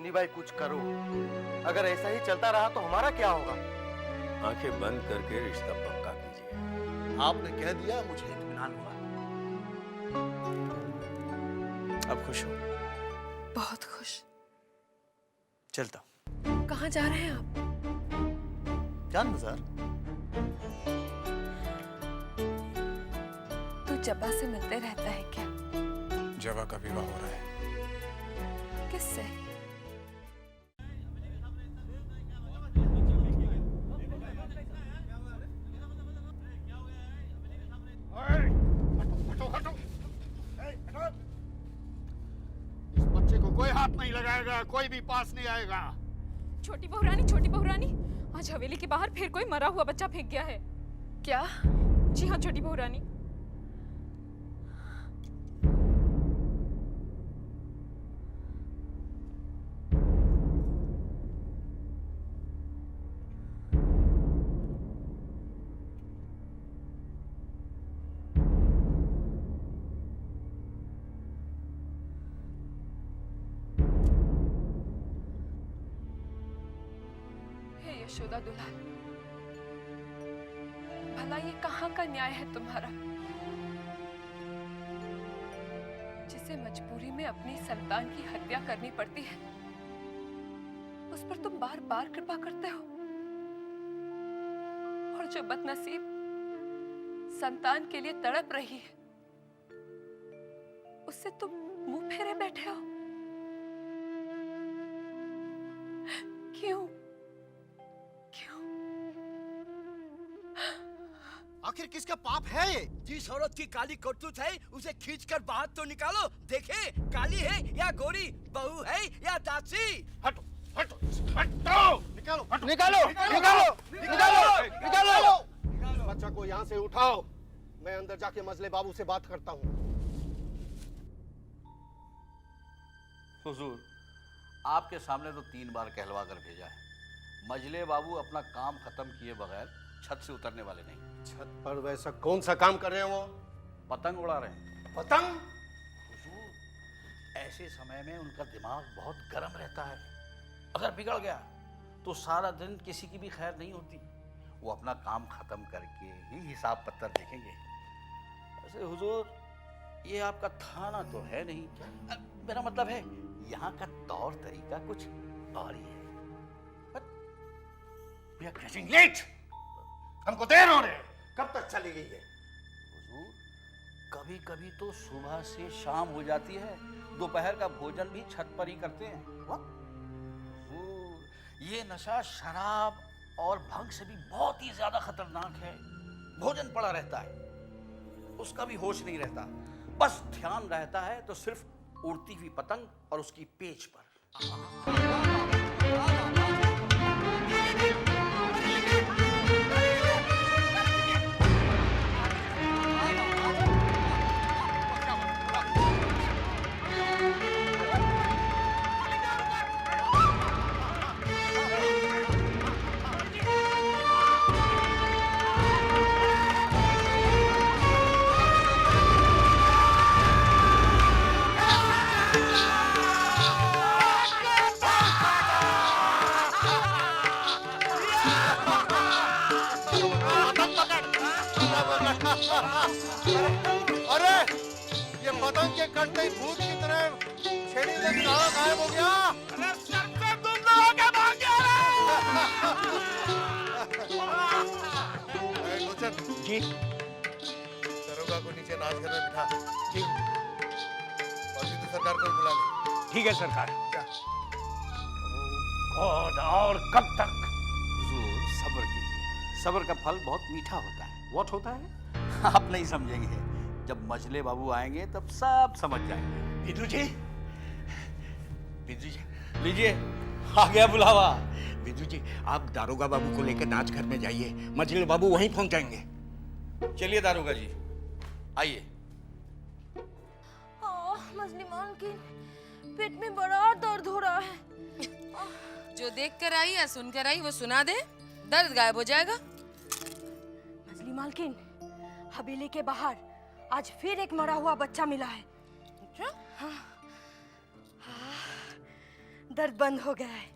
मुन्नी भाई कुछ करो, अगर ऐसा ही चलता रहा तो हमारा क्या होगा? आंखें बंद करके रिश्ता पक्का कीजिए। आपने कह दिया, मुझे इत्मीनान हुआ। अब खुश हो? बहुत खुश। चलता हूं। कहाँ जा रहे हैं आप? जान बाजार। तू जब्बा से मिलते रहता है क्या? जवा का विवाह हो रहा है। किससे? इस बच्चे को कोई हाथ नहीं लगाएगा, कोई भी पास नहीं आएगा। छोटी बहू रानी, आज हवेली के बाहर फिर कोई मरा हुआ बच्चा फेंक गया है। क्या? जी हाँ छोटी बहू रानी। यशोदा दुलाल, भला ये कहाँ का न्याय है तुम्हारा, जिसे मजबूरी में अपनी संतान की हत्या करनी पड़ती है, उस पर तुम बार बार कृपा करते हो, और जो बदनसीब संतान के लिए तड़प रही है, उससे तुम मुंह फेरे बैठे हो। क्यों? आखिर किसका पाप है ये? जिस औरत की काली करतूत है उसे खींचकर बाहर तो निकालो, देखे काली है या गोरी, बहू है या दासी। हटो, हटो, हटो! निकालो, हटो! निकालो, निकालो, निकालो, निकालो! इस बच्चा को यहाँ से उठाओ, मैं अंदर जाके मजले बाबू से बात करता हूँ। हुजूर, आपके सामने तो 3 बार कहलवा कर भेजा है। मजले बाबू अपना काम खत्म किए बगैर छत से उतरने वाले नहीं। छत पर वैसा कौन सा काम कर रहे हैं वो? पतंग उड़ा रहे हैं। पतंग? हुजूर, ऐसे समय में उनका दिमाग बहुत गर्म रहता है। अगर बिगड़ गया तो सारा दिन किसी की भी खैर नहीं होती। वो अपना काम खत्म करके ही हिसाब पत्तर देखेंगे। वैसे हुजूर, ये आपका थाना तो है नहीं, मेरा मतलब है यहाँ का तौर तरीका कुछ और ही है। We are getting late. हमको देर हो रही है। कब तक चली गई है? हुजूर, कभी कभी तो सुबह से शाम हो जाती है, दोपहर का भोजन भी छत पर ही करते हैं। हुजूर, ये नशा शराब और भंग से भी बहुत ही ज्यादा खतरनाक है। भोजन पड़ा रहता है, उसका भी होश नहीं रहता, बस ध्यान रहता है तो सिर्फ उड़ती हुई पतंग और उसकी पेच पर। अरे ये पतंग के कटते ही भूत की तरह छेड़ी से कहाँ गायब हो गया? अरे सर पे दुम्बा होके भाग गया रे! जी, दरोगा को नीचे नाच घर में बिठा। जी। और सिद्धू सरकार को बुला ले। ठीक है सरकार। और कब तक? हुजूर, सब्र कीजिए, सब्र का फल बहुत मीठा होता है। व्हाट होता है? आप नहीं समझेंगे, जब मजले बाबू आएंगे तब सब समझ जाएंगे। विदु जी, लीजिए, आ गया बुलावा। विदु जी, आप दारोगा बाबू को लेकर नाच घर में जाइए, मजले बाबू वहीं पहुंच जाएंगे। चलिए दारोगा जी, आइए। मजली मालकिन, पेट में बड़ा दर्द हो रहा है। जो देख कर आई या सुन कर आई वो सुना दे, दर्द गायब हो जाएगा। मजली मालकिन, हवेली के बाहर आज फिर एक मरा हुआ बच्चा मिला है। हाँ। दर्द बंद हो गया है।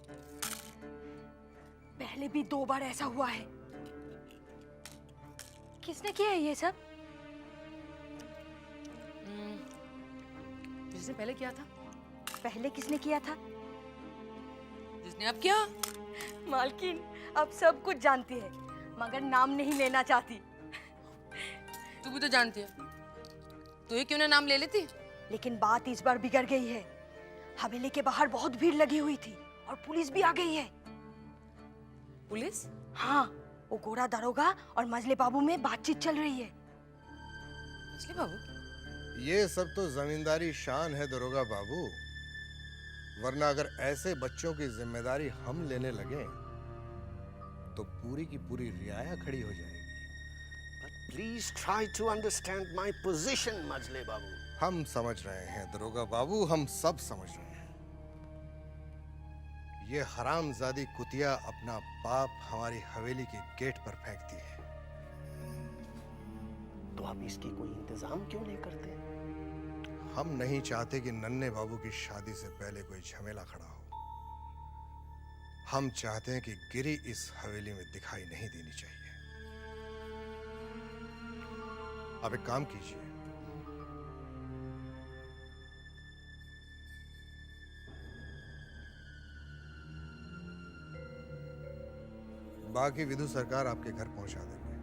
पहले भी 2 बार ऐसा हुआ है। किसने किया है ये सब? जिसने पहले किया था। पहले किसने किया था? जिसने अब किया। मालकिन अब सब कुछ जानती है, मगर नाम नहीं लेना चाहती। तू भी तो जानती है, तू ही क्यों ना नाम ले लेती। लेकिन बात इस बार बिगड़ गई है। हवेली के बाहर बहुत भीड़ लगी हुई थी और पुलिस भी आ गई है। पुलिस? हाँ, वो गोरा दरोगा और मजले बाबू में बातचीत चल रही है। मजले बाबू? ये सब तो जमींदारी शान है दरोगा बाबू, वरना अगर ऐसे बच्चों की जिम्मेदारी हम लेने लगे तो पूरी की पूरी रियाया खड़ी हो जाएगी। Please try to understand my position, मजले बाबू। हम समझ रहे हैं दरोगा बाबू, हम सब समझ रहे हैं। ये हरामजादी कुतिया अपना पाप हमारी हवेली के गेट पर फेंकती है। तो आप इसकी कोई इंतजाम क्यों नहीं करते? हम नहीं चाहते कि नन्हे बाबू की शादी से पहले कोई झमेला खड़ा हो। हम चाहते हैं कि गिरी इस हवेली में दिखाई नहीं देनी चाहिए। आप एक काम कीजिए, बाकी विधु सरकार आपके घर पहुंचा देंगे।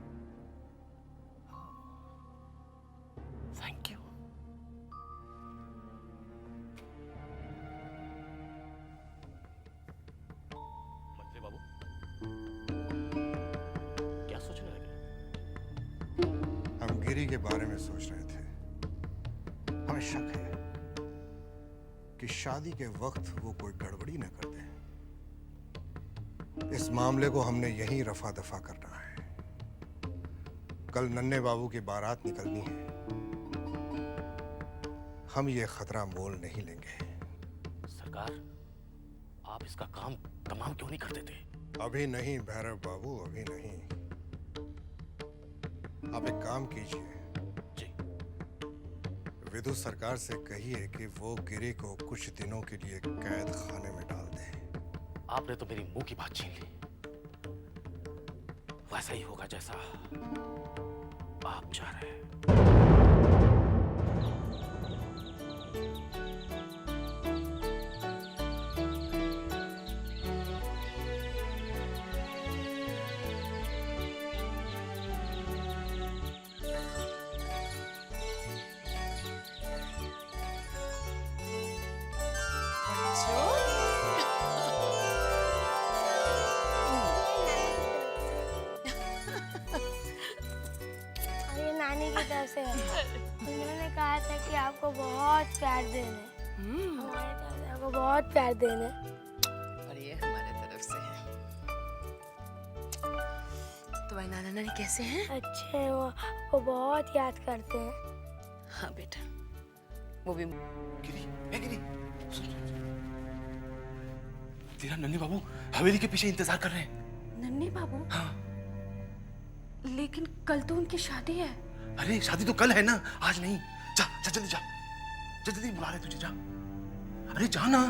Thank you. मंत्री बाबू, क्या सोचने लगे? हम गिरी के बारे में सोच रहे थे। हमें शक है कि शादी के वक्त वो कोई गड़बड़ी न कर दे। इस मामले को हमने यहीं रफा दफा करना है। कल नन्हे बाबू की बारात निकलनी है। हम ये खतरा मोल नहीं लेंगे। सरकार, आप इसका काम तमाम क्यों नहीं कर देते? अभी नहीं भैरव बाबू, अभी नहीं। आप एक काम कीजिए जी। विधु सरकार से कहिए कि वो गिरी को कुछ दिनों के लिए कैद खाने में डाल दे। आपने तो मेरी मुंह की बात छीन ली। वैसा ही होगा जैसा आप चाह रहे हैं। नानी की तरफ से उन्होंने कहा था कि आपको बहुत प्यार देने, हमारी तरफ से आपको बहुत प्यार देने। और ये हमारे तरफ से है। तो भाई नाना नानी कैसे हैं? अच्छे हैं, वो बहुत याद करते हैं। हाँ बेटा, वो भी। गिरी, गिरी, तेरा नन्हे बाबू हवेली के पीछे इंतजार कर रहे हैं। नन्हे बाबू? हाँ। लेकिन कल तो उनकी शादी है। अरे शादी तो कल है ना, आज नहीं। जा जा जल्दी जा, जल्दी बुला रहे तुझे, जा। अरे जा ना।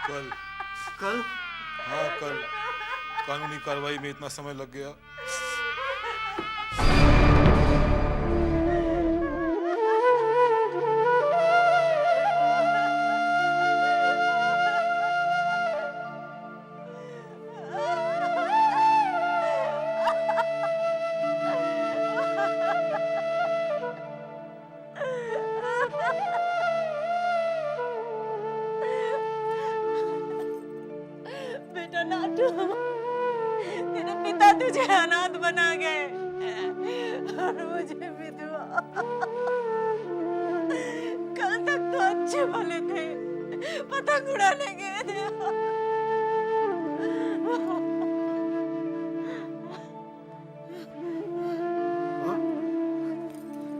कल। कल? हाँ कल। कानूनी कार्रवाई में इतना समय लग गया। बेटा नाटू, तेरे पिता तुझे अनाथ बना गए और मुझे विधवा। कल तक तो अच्छे भले थे, पतंग उड़ाने गए थे।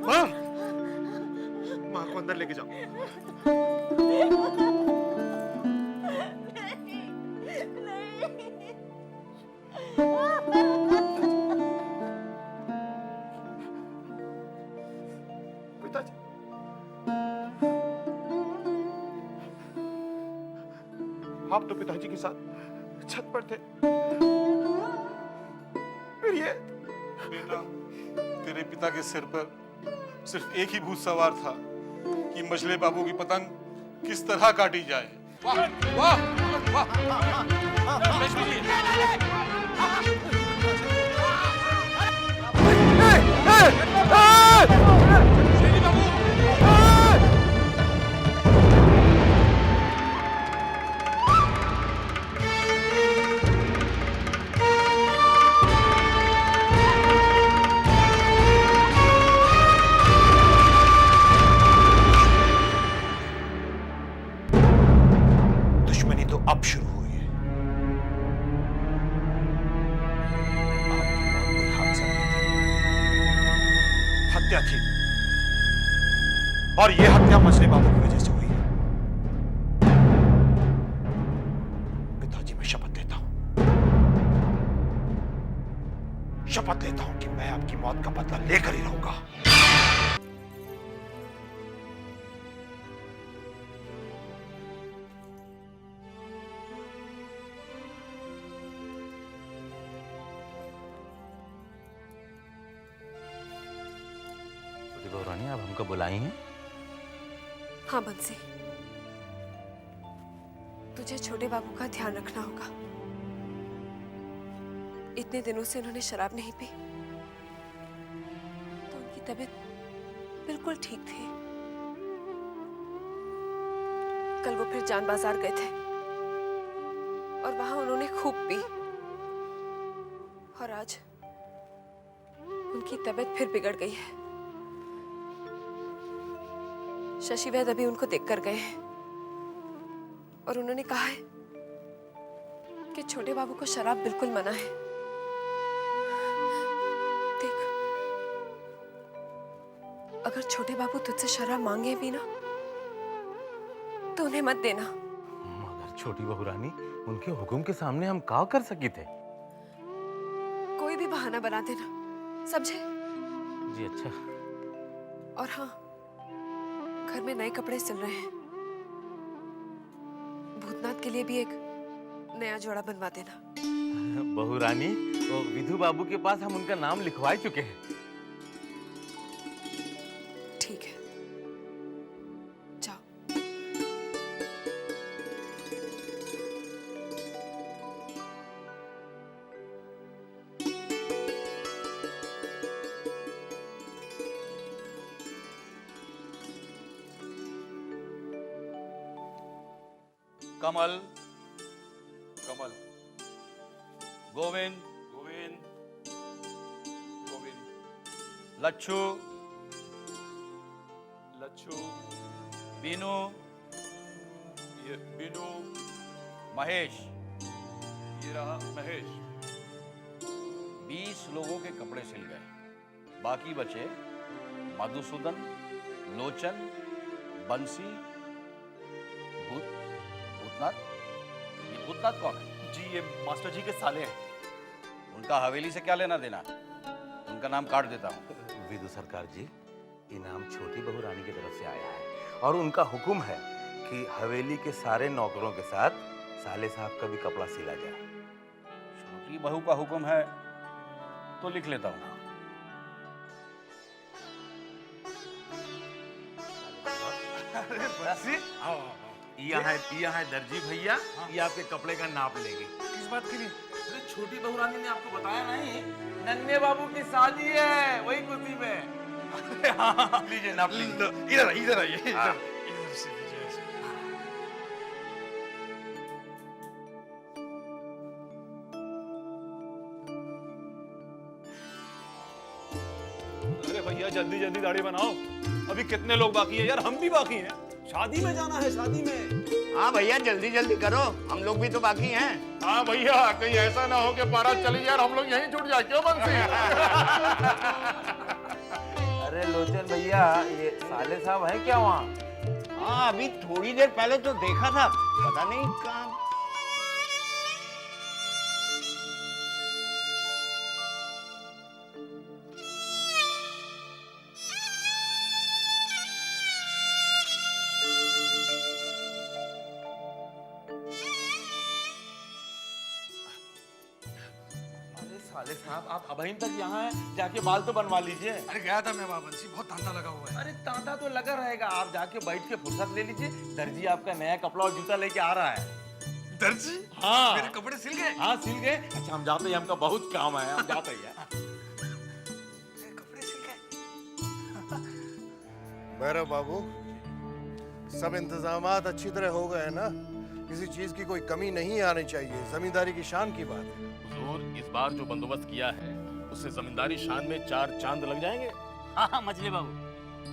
माँ, माँ को अंदर लेके जाओ। पिताजी, आप तो पिताजी के साथ छत पर थे, फिर ये बेटा, तेरे पिता के सिर पर सिर्फ एक ही भूत सवार था कि मजले बाबू की पतंग किस तरह काटी जाए। वाह वाह वाह, लक्ष्मी जी। दुश्मनी तो अब शुरू हुई है। आपकी मौत कोई हादसा नहीं थी, हत्या थी, और यह हत्या मजले बाबू की वजह से हुई है। पिताजी, मैं शपथ लेता हूं, शपथ लेता हूं कि मैं आपकी मौत का बदला लेकर ही रहूंगा। रानी, आप हमको बुलाई हैं? हाँ बंसी, तुझे छोटे बाबू का ध्यान रखना होगा। इतने दिनों से उन्होंने शराब नहीं पी, तो उनकी तबीयत बिल्कुल ठीक थी। कल वो फिर जान बाजार गए थे और वहां उन्होंने खूब पी, और आज उनकी तबीयत फिर बिगड़ गई है। शशि वैद्य अभी उनको देखकर गए हैं और उन्होंने कहा है कि छोटे बाबू को शराब बिल्कुल मना है। देख, अगर छोटे बाबू तुझसे शराब मांगे भी ना, तो उन्हें मत देना। मगर छोटी बहू रानी, उनके हुक्म के सामने हम क्या कर सके थे? कोई भी बहाना बना देना, समझे? जी अच्छा। और हाँ, घर में नए कपड़े सिल रहे हैं, भूतनाथ के लिए भी एक नया जोड़ा बनवा देना। बहू रानी, वो विधु बाबू के पास हम उनका नाम लिखवा चुके हैं। ठीक है, जाओ। कमल, कमल, गोविंद, गोविंद, गोविंद, लच्छू, लच्छू, बीनू, ये बीनू, महेश। ये रहा महेश। 20 लोगों के कपड़े सिल गए, बाकी बचे मधुसूदन, लोचन, बंसी, भूतनाथ। ये भूतनाथ कौन है? जी, ये मास्टर जी के साले हैं। उनका हवेली से क्या लेना देना? उनका नाम काट देता हूँ। विदु सरकार जी, इनाम छोटी बहू रानी की तरफ से आया है और उनका हुक्म है कि हवेली के सारे नौकरों के साथ साले साहब का भी कपड़ा सिला जाए। कि बहू का हुक्म है तो लिख लेता हूँ। अरे बंसी, यहाँ है दर्जी भैया, ये आपके कपड़े का नाप लेंगे। किस बात के लिए? अरे छोटी बहू रानी ने आपको बताया नहीं, नन्हे बाबू की शादी है, वही खुशी में। हाँ, लीजिए नाप लीजिए। इधर आइए हाँ। इधर से लीजिए ऐसे। अरे भैया जल्दी जल्दी दाढ़ी बनाओ, अभी कितने लोग बाकी हैं यार, हम भी बाकी हैं, शादी में जाना है, शादी में। हाँ भैया जल्दी जल्दी करो, हम लोग भी तो बाकी हैं। हाँ भैया, कहीं ऐसा ना हो कि बारात चली जाए और हम लोग यहीं छूट जाए, क्यों बंसी? अरे लोचन भैया, ये साले साहब है क्या वहाँ? हाँ अभी थोड़ी देर पहले तो देखा था, पता नहीं कहाँ। साले साहब, आप अभी तक यहाँ हैं, जाके बाल तो बनवा लीजिए। अरे गया था मैं वहाँ बंसी, बहुत तांता लगा हुआ है। अरे तांता तो लगा रहेगा, आप जाके बैठ के फुर्सत ले लीजिए। दर्जी आपका नया कपड़ा और जूता लेके आ रहा है। दर्जी? हाँ, मेरे कपड़े सिल गए? हाँ सिल गए। अच्छा हम जाते हैं, हमका बहुत काम है, हम जाते हैं। मेरे कपड़े सिल गए? भैरव बाबू, सब इंतजामात अच्छी तरह हो गए हैं ना? किसी चीज की कोई कमी नहीं आनी चाहिए, जमींदारी की शान की बात है। हुजूर, इस बार जो बंदोबस्त किया है उससे जमींदारी शान में 4 चांद लग जाएंगे। हाँ मजले बाबू,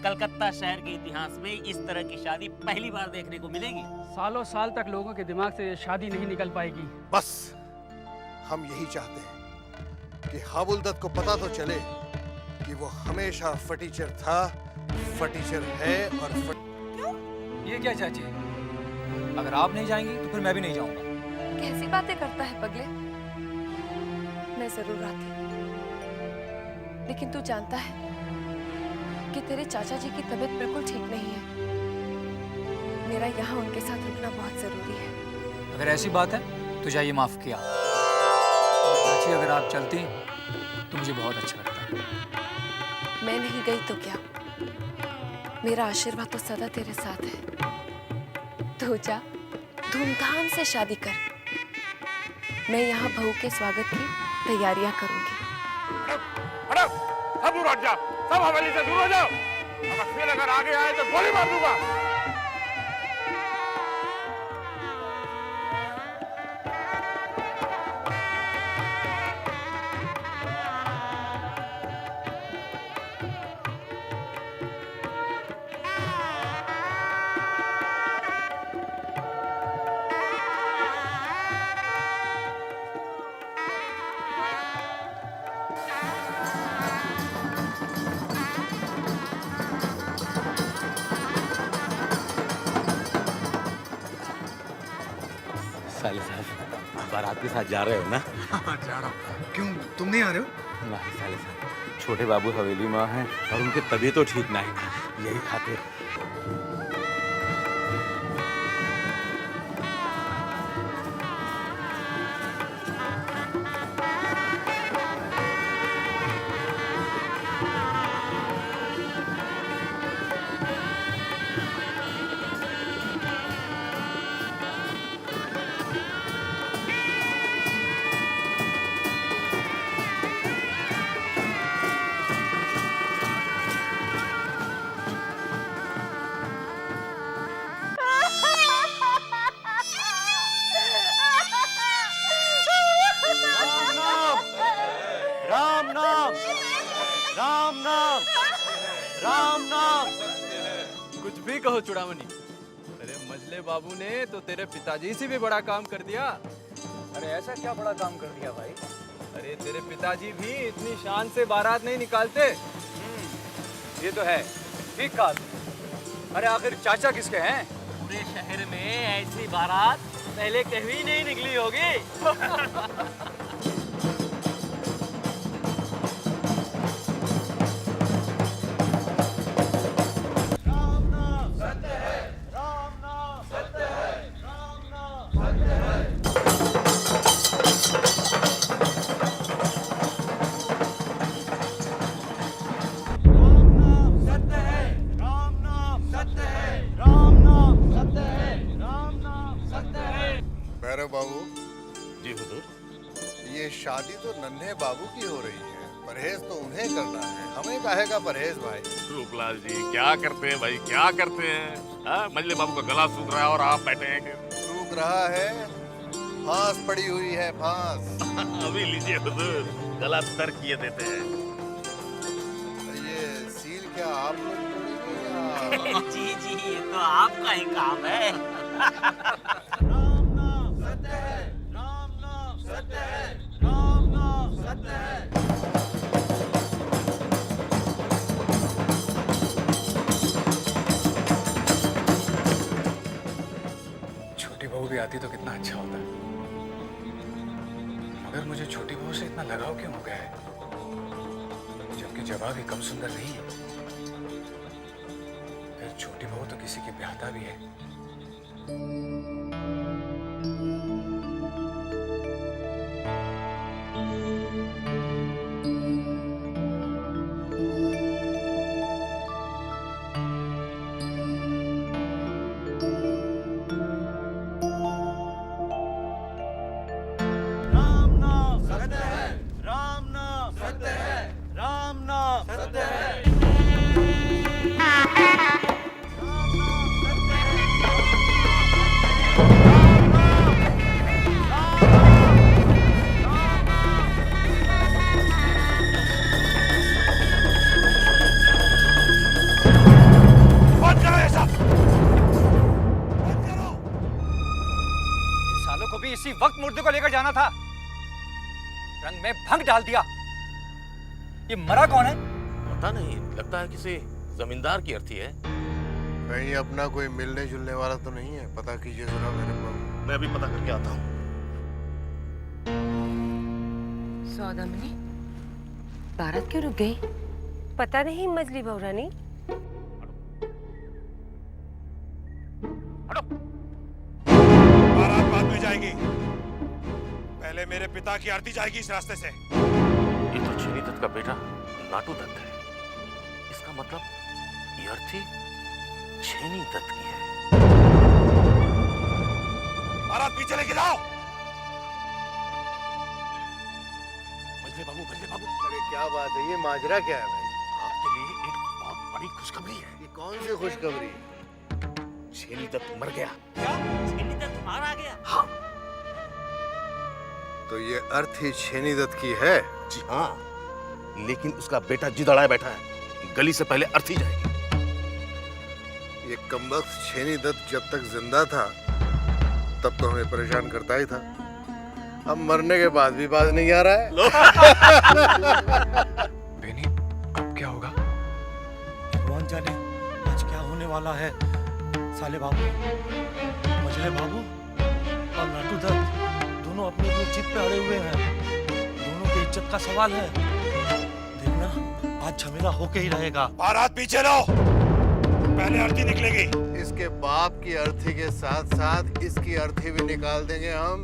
कलकत्ता शहर के इतिहास में इस तरह की शादी पहली बार देखने को मिलेगी। सालों साल तक लोगों के दिमाग से ये शादी नहीं निकल पाएगी। बस हम यही चाहते हैं कि हाबुलदत को पता तो चले कि वो हमेशा फटीचर था, फटीचर है और ये क्या चाची, अगर आप नहीं जाएंगी तो फिर मैं भी नहीं जाऊंगा। कैसी बातें करता है पगले? मैं जरूर आती, लेकिन तू जानता है कि तेरे चाचा जी की तबीयत बिल्कुल ठीक नहीं है। मेरा यहाँ उनके साथ रुकना बहुत जरूरी है। अगर ऐसी बात है तो जाइए, माफ किया। चाची अगर आप चलती तो मुझे बहुत अच्छा लगता। मैं नहीं गई तो क्या, मेरा आशीर्वाद तो सदा तेरे साथ है। तू जा, धूमधाम से शादी कर। मैं यहाँ बहू के स्वागत की तैयारियां करूंगी। हटो, सब दूर हट जाओ, सब हवेली से दूर हो जाओ। अगर फिर अगर आगे आए तो गोली मार दूंगा। साले साहब, बारात के साथ जा रहे हो ना? हाँ जा रहा हूँ। क्यों, तुम नहीं आ रहे हो? नहीं साले साहब, छोटे बाबू हवेली में हैं और उनकी तबीयत तो ठीक नहीं है, यही खातिर। राम नाम, राम नाम, राम नाम। कुछ भी कहो चुड़ामणि, तेरे मजले बाबू ने तो तेरे पिताजी से भी बड़ा काम कर दिया। अरे ऐसा क्या बड़ा काम कर दिया भाई? अरे तेरे पिताजी भी इतनी शान से बारात नहीं निकालते। ये तो है, ठीक कहा। अरे आखिर चाचा किसके हैं? पूरे शहर में ऐसी बारात पहले कभी नहीं निकली होगी। भैरव बाबू, जी हुजूर। ये शादी तो नन्हे बाबू की हो रही है, परहेज तो उन्हें करना है, हमें काहे का परहेज भाई। रूपलाल जी क्या करते हैं भाई, क्या करते हैं? मजले बाबू का गला सूख रहा है और आप बैठे हैं सूख रहा है, फांस पड़ी हुई है, फांस। अभी लीजिए हुजूर, गला तर किए देते हैं। ये सील क्या आप लोग तोड़ेंगे या? जी जी, ये तो आपका ही काम है। राम नाम सत्य है, राम नाम सत्य है, राम नाम सत्य है। छोटी बहू भी आती तो कितना अच्छा होता, मगर मुझे छोटी बहू से इतना लगाव क्यों हो गया है, जबकि जवाब ही कम सुंदर नहीं है। फिर छोटी बहू तो किसी की ब्याहता भी है। राम नाम सत्य है, राम नाम सत्य है, राम नाम सत्य है। बंद करो ये सब, बंद करो। इन सालों को भी इसी वक्त मुर्दे को लेकर जाना था, रंग में भंग डाल दिया। ये मरा कौन है? पता नहीं, लगता है किसी जमींदार की अर्थी है। कहीं अपना कोई मिलने जुलने वाला तो नहीं है? पता कीजिए जरा मेरे बाबू। मैं अभी पता करके आता हूँ। सौदामिनी, बारात क्यों रुक गई? पता नहीं मजली बहू रानी। बारात बाद में जाएगी, पहले मेरे पिता की आरती जाएगी इस रास्ते से। ये तो छेनी दत्त का बेटा नाटू दत्त है, इसका मतलब ये अर्थी छेनी दत्त की है। बारात पीछे लेके जाओ। मजले बाबू, अरे क्या बात है, ये माजरा क्या है भाई? आपके लिए एक बहुत बड़ी खुशखबरी है। ये कौन सी खुशखबरी? छेनी दत्त मर गया। छेनी दत्त मारा गया? हाँ। तो ये अर्थी छेनी दत्त की है? जी हाँ, लेकिन उसका बेटा जिद अड़ाए बैठा है, गली से पहले अर्थी जाएगी। ये कमबख्त छेनी दत्त जब तक जिंदा था तब तो हमें परेशान करता ही था, अब मरने के बाद भी बात नहीं आ रहा है। बेनी, अब क्या होगा? भगवान जाने आज क्या होने वाला है। साले बाबू, मजले बाबू और नाटू दत्त दोनों अपनी अपनी जिद पे अड़े हुए हैं। दोनों की इज्जत का सवाल है। देखना आज झमेला होके ही रहेगा। बारात पीछे लो, पहले आरती निकलेगी। इसके बाप की अर्थी के साथ साथ इसकी अर्थी भी निकाल देंगे हम।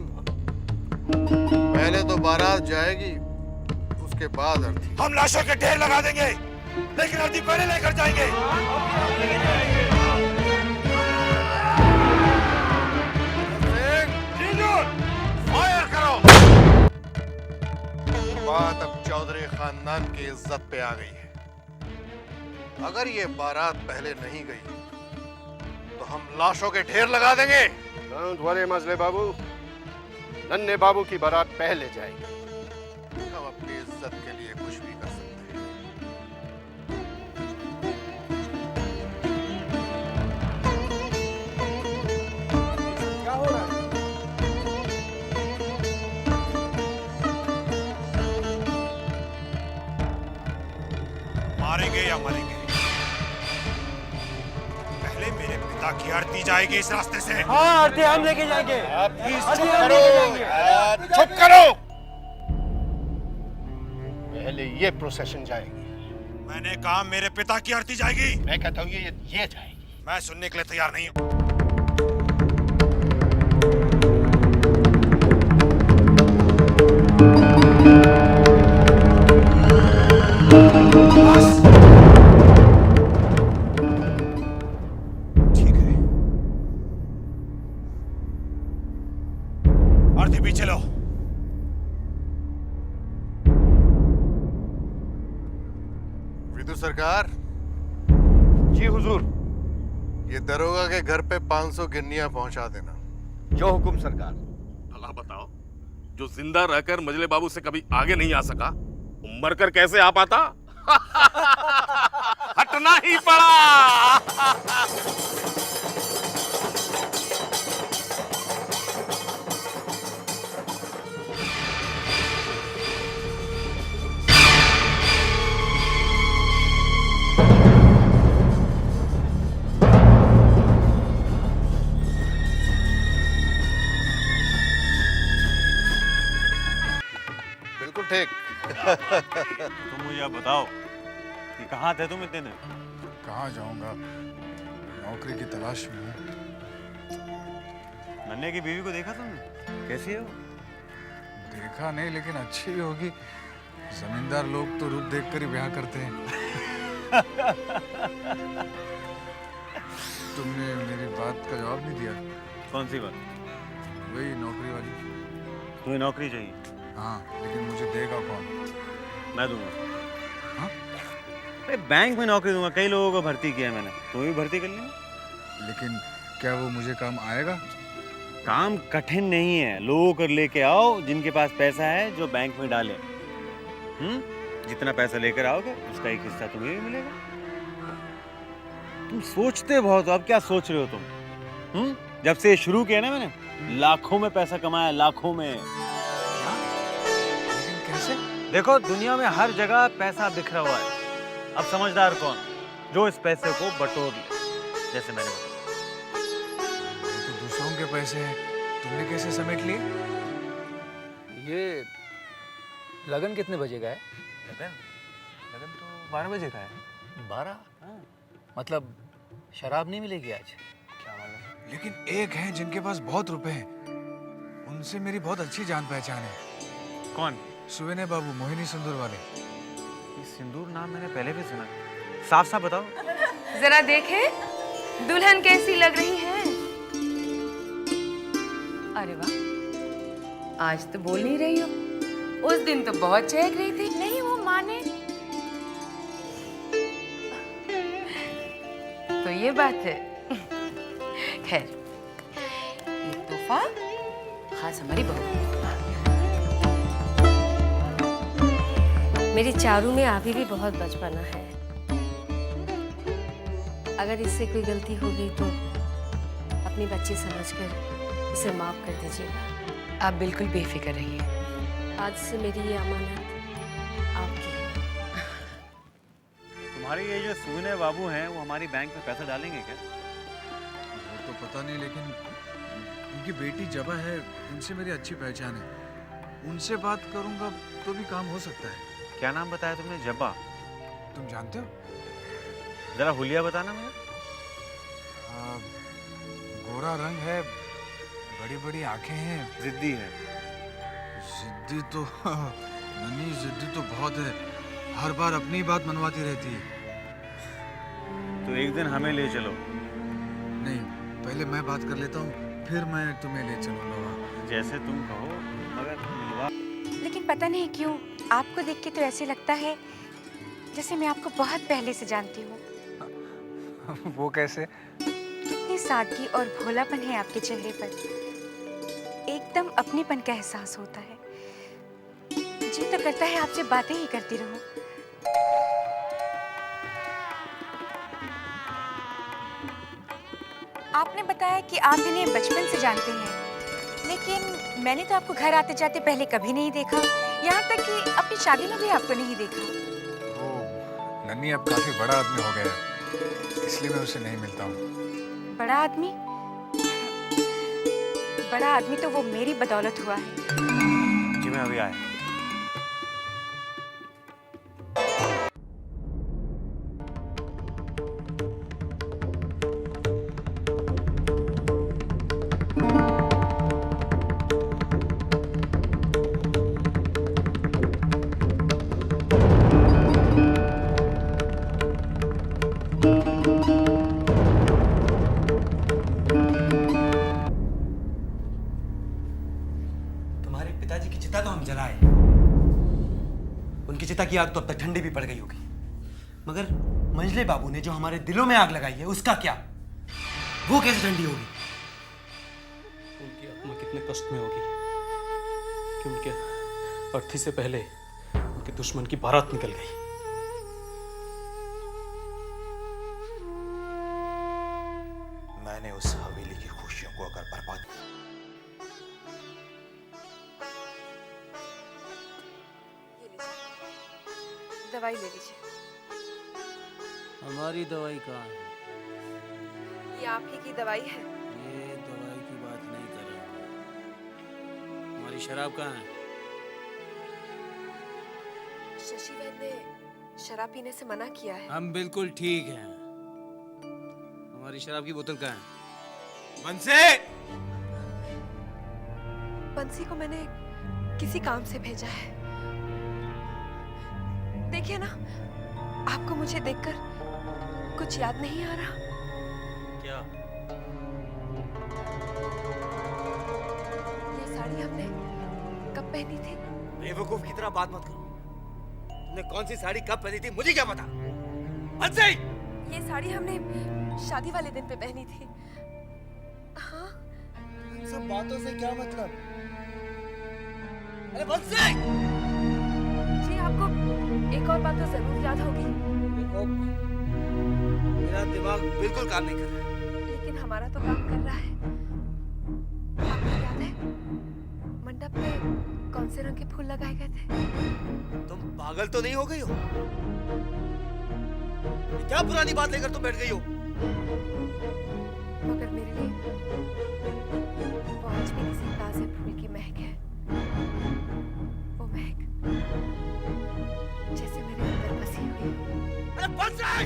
पहले तो बारात जाएगी, उसके बाद अर्थी। हम लाशों के ढेर लगा देंगे, लेकिन अर्थी पहले लेकर जाएंगे। फायर करो। बात अब चौधरी खानदान की इज्जत पे आ गई है। अगर ये बारात पहले नहीं गई तो हम लाशों के ढेर लगा देंगे। डोंट वरी मजले बाबू, नन्हे बाबू की बारात पहले जाएगी। हम अपनी इज्जत के लिए कुछ भी कर सकते हैं। क्या हो रहा है? मारेंगे या मरेंगे, पहले मेरे पिता की आरती जाएगी इस रास्ते से। हाँ, आरती हम लेके जाएंगे। चुप करो। पहले ये प्रोसेशन जाएगी। मैंने कहा मेरे पिता की आरती जाएगी। मैं कहता हूँ ये जाएगी। मैं सुनने के लिए तैयार नहीं हूँ। ठीक है, आरती पीछे लो। विदुर सरकार, जी हुजूर। ये दरोगा के घर पे 500 गिन्नियां पहुंचा देना। जो हुकुम सरकार। भला बताओ, जो जिंदा रहकर मजले बाबू से कभी आगे नहीं आ सका, वो मरकर कैसे आ पाता? हटना ही पड़ा। बिल्कुल ठीक। तुम मुझे अब बताओ कि कहाँ थे तुम इतने दिन? कहाँ जाऊंगा, नौकरी की तलाश में हूँ। नन्हे की बीवी को देखा तुमने? कैसी है वो? देखा नहीं, लेकिन अच्छी ही होगी। जमींदार लोग तो रूप देखकर ही ब्याह करते हैं। तुमने मेरी बात का जवाब नहीं दिया। कौन सी बात? वही नौकरी वाली। तुम्हें नौकरी चाहिए? हाँ, लेकिन मुझे देगा कौन? मैं दूंगा। हाँ? अरे बैंक में नौकरी दूंगा, कई लोगों को भर्ती किया मैंने, तुम्हें भी भर्ती कर लेंगे। लेकिन क्या वो मुझे काम आएगा? काम कठिन नहीं है, लोगों को लेके आओ जिनके पास पैसा है, जो बैंक में डाले। जितना पैसा लेकर आओगे उसका एक हिस्सा तुम्हें भी मिलेगा। तुम सोचते बहुत हो, अब क्या सोच रहे हो तुम? जब से शुरू किया ना मैंने, लाखों में पैसा कमाया, लाखों में। लेकिन कैसे? देखो, दुनिया में हर जगह पैसा बिखरा हुआ है। अब समझदार कौन? जो इस पैसे को बटोर ले, जैसे मैंने बताया। तो दूसरों के पैसे हैं, तुमने कैसे समेट लिए? ये लगन कितने बजे का है? लगन तो 12 बजे का है। 12? हाँ। मतलब शराब नहीं मिलेगी आज? क्या मालूम। लेकिन एक हैं जिनके पास बहुत रुपए हैं, उनसे मेरी बहुत अच्छी जान पहचान है। कौन? सुवेने बाबू, मोहिनी सिंदूर वाले। ये सिंदूर नाम मैंने पहले भी सुना। साफ साफ बताओ। जरा देखे दुल्हन कैसी लग रही है। अरे वाह, आज तो बोल नहीं रही हो। उस दिन तो बहुत चहक रही थी। नहीं, वो माने तो ये बात है। खैर, ये तोहफा खास हमारी बहू। मेरी चारू में अभी भी बहुत बचपना है। अगर इससे कोई गलती हो गई तो अपनी बच्ची समझकर इसे माफ कर दीजिएगा। आप बिल्कुल बेफिक्र रहिए। आज से मेरी ये अमानत आपकी है। तुम्हारे ये जो सुविने बाबू हैं, वो हमारी बैंक में पैसा डालेंगे क्या? वो तो पता नहीं, लेकिन उनकी बेटी जबा है, उनसे मेरी अच्छी पहचान है। उनसे बात करूंगा तो भी काम हो सकता है। क्या नाम बताया तुमने? जब्बा? तुम जानते हो? जरा हुलिया बताना मुझे। गोरा रंग है, बड़ी बड़ी आंखें हैं, जिद्दी है। जिद्दी तो नन्ही जिद्दी तो बहुत है, हर बार अपनी बात मनवाती रहती है। तो एक दिन हमें ले चलो। नहीं, पहले मैं बात कर लेता हूँ, फिर मैं तुम्हें ले चलूंगा वहाँ। जैसे तुम कहो, मगर मिलवा। लेकिन पता नहीं क्यों आपको देख के तो ऐसे लगता है जैसे मैं आपको बहुत पहले से जानती हूँ। वो कैसे? कितनी सादगी और भोलापन है आपके चेहरे पर। एकदम अपनेपन का एहसास होता है। जी तो करता है आपसे बातें ही करती रहूं। आपने बताया कि आप इन्हें बचपन से जानते हैं, लेकिन मैंने तो आपको घर आते जाते पहले कभी नहीं देखा। यहाँ तक कि अपनी शादी में भी आपको नहीं देखा। वो नन्ही अब काफी बड़ा आदमी हो गया है, इसलिए मैं उससे नहीं मिलता हूँ। बड़ा आदमी? बड़ा आदमी तो वो मेरी बदौलत हुआ है। जी मैं अभी आया। तुम्हारे पिताजी की चिता तो हम जलाए, उनकी चिता की आग तो अब तक ठंडी भी पड़ गई होगी, मगर मंजले बाबू ने जो हमारे दिलों में आग लगाई है उसका क्या? वो कैसे ठंडी होगी? उनकी आत्मा कितने कष्ट में होगी कि उनके अर्थी से पहले उनके दुश्मन की बारात निकल गई। मैंने उस हवेली की खुशियों को अगर बर्बाद दवाई ले लीजिए। हमारी दवाई कहाँ है? ये आप ही की दवाई है। ये दवाई की बात नहीं कर रहा। हमारी शराब कहाँ है? शशि वैद्य ने शराब पीने से मना किया है। हम बिल्कुल ठीक हैं। हमारी शराब की बोतल कहाँ है? बंसी! बंसी को मैंने किसी काम से भेजा है। देखिए ना, आपको मुझे देखकर कुछ याद नहीं आ रहा? क्या? ये साड़ी हमने कब पहनी थी? बेवकूफ की तरह बात मत करो। तुमने कौन सी साड़ी कब पहनी थी मुझे क्या पता? बंसी! ये साड़ी हमने शादी वाले दिन पे पहनी थी। हाँ? इन सब बातों से क्या मतलब? अरे बंसी! जी आपको एक और बात तो जरूर याद होगी। देखो, मेरा दिमाग बिल्कुल काम नहीं कर रहा है। लेकिन हमारा तो काम कर रहा है। आपको याद है मंडप में कौन से रंग के फूल लगाए गए थे? तुम पागल तो नहीं हो गई हो? क्या पुरानी बात लेकर तुम बैठ गई हो? मगर मेरे लिए वो आज भी किसी ताजे फूल की महक है। वो महक जैसे मेरे अंदर बसी हुई है। अरे बंसी!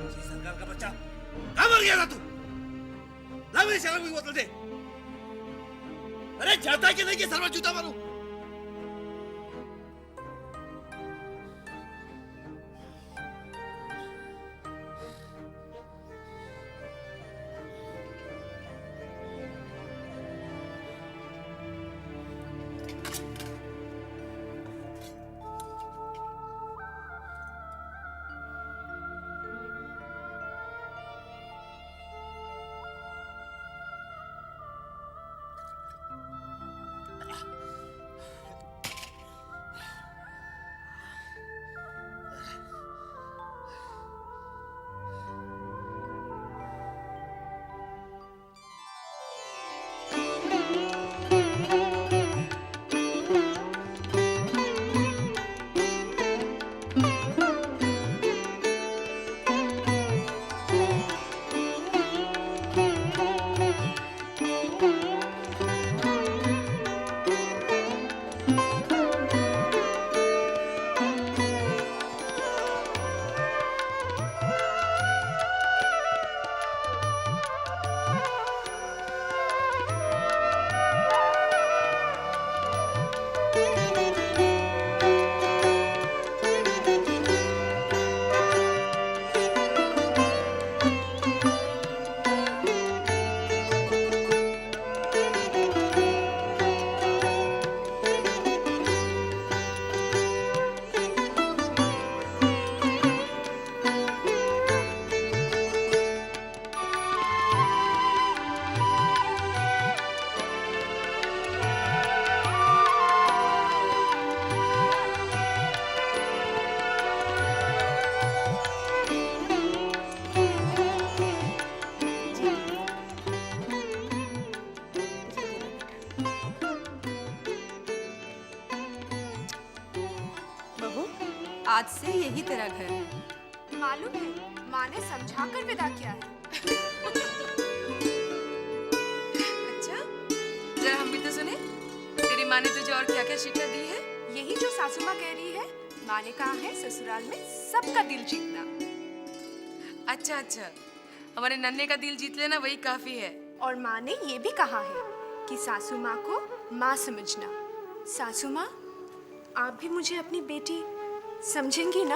जी सरकार का बच्चा, कहाँ मर गया था तू? ला मेरी शराब की बोतल दे। अरे जाता है कि नहीं कि सर में जूता मारूं? आज से यही तेरा घर है। मालूम है, माँ ने समझा कर विदा किया है। अच्छा, जरा हम भी तो सुने, तेरी माँ ने तुझे और क्या क्या शिक्षा दी है? यही जो सासू माँ कह रही है। माँ ने कहा है ससुराल में सबका दिल जीतना। अच्छा अच्छा, हमारे नन्हे का दिल जीत लेना वही काफी है। और माँ ने ये भी कहा है कि सासू माँ को माँ समझना। सासू माँ, आप भी मुझे अपनी बेटी समझेंगी ना?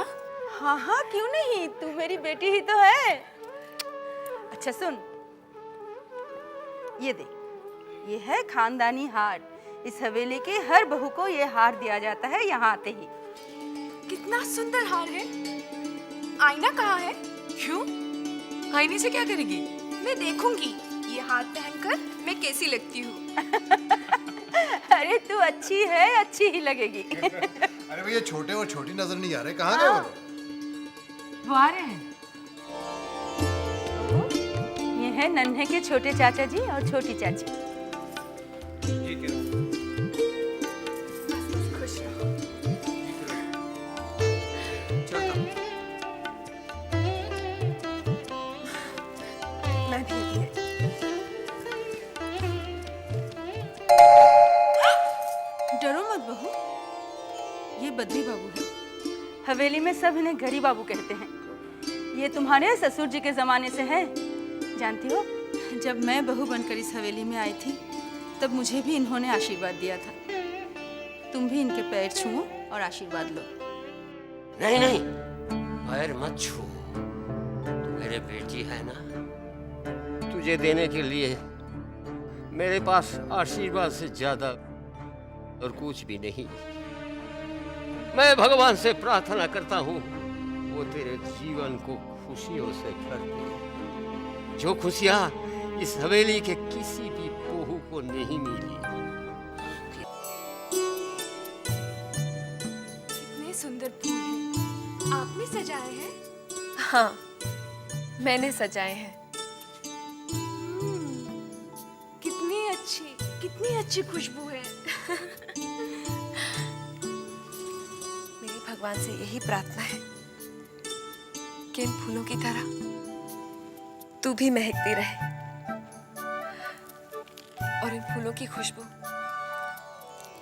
हाँ हाँ, क्यों नहीं, तू मेरी बेटी ही तो है। अच्छा सुन, ये दे, ये है खानदानी हार। इस हवेली की हर बहू को ये हार दिया जाता है यहाँ आते ही। कितना सुंदर हार है। आईना कहाँ है? क्यों? आईने से क्या करेगी? मैं देखूंगी ये हार पहनकर मैं कैसी लगती हूँ। अरे तू अच्छी है, अच्छी ही लगेगी। अरे भैया छोटे और छोटी नजर नहीं आ रहे, कहाँ गए वो लोग? वो आ रहे हैं। ये है नन्हे के छोटे चाचा जी और छोटी चाची। खुश रहो। मैं भी ये। डरो मत बहू, ये बद्री बाबू है। हवेली में सब इन्हें घड़ी बाबू कहते हैं। ये तुम्हारे ससुर जी के जमाने से है। जानती हो, जब मैं बहू बनकर इस हवेली में आई थी तब मुझे भी इन्होंने आशीर्वाद दिया था। तुम भी इनके पैर छुओ और आशीर्वाद लो। नहीं नहीं, पैर मत छू। तू मेरे बेटी है ना, तुझे देने के लिए मेरे पास आशीर्वाद से ज्यादा और कुछ भी नहीं। मैं भगवान से प्रार्थना करता हूँ वो तेरे जीवन को खुशियों से भर दे, जो खुशियाँ इस हवेली के किसी भी बहू को नहीं मिली। कितने सुंदर फूल हैं। आपने सजाए हैं? हाँ, मैंने सजाए हैं। कितनी अच्छी खुशबू है। मेरी भगवान से यही प्रार्थना है कि इन फूलों की तरह तू भी महकती रहे और इन फूलों की खुशबू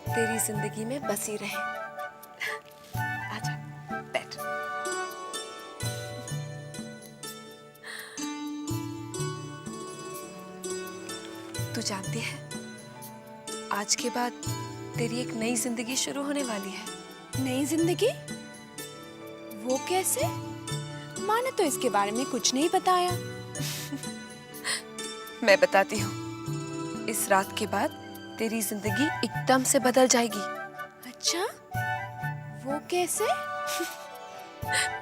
तेरी जिंदगी में बसी रहे। आजा, बैठ। तू जानती है, आज के बाद तेरी एक नई जिंदगी शुरू होने वाली है। नई जिंदगी? वो कैसे? माँ ने तो इसके बारे में कुछ नहीं बताया। मैं बताती हूँ। इस रात के बाद तेरी जिंदगी एकदम से बदल जाएगी। अच्छा, वो कैसे?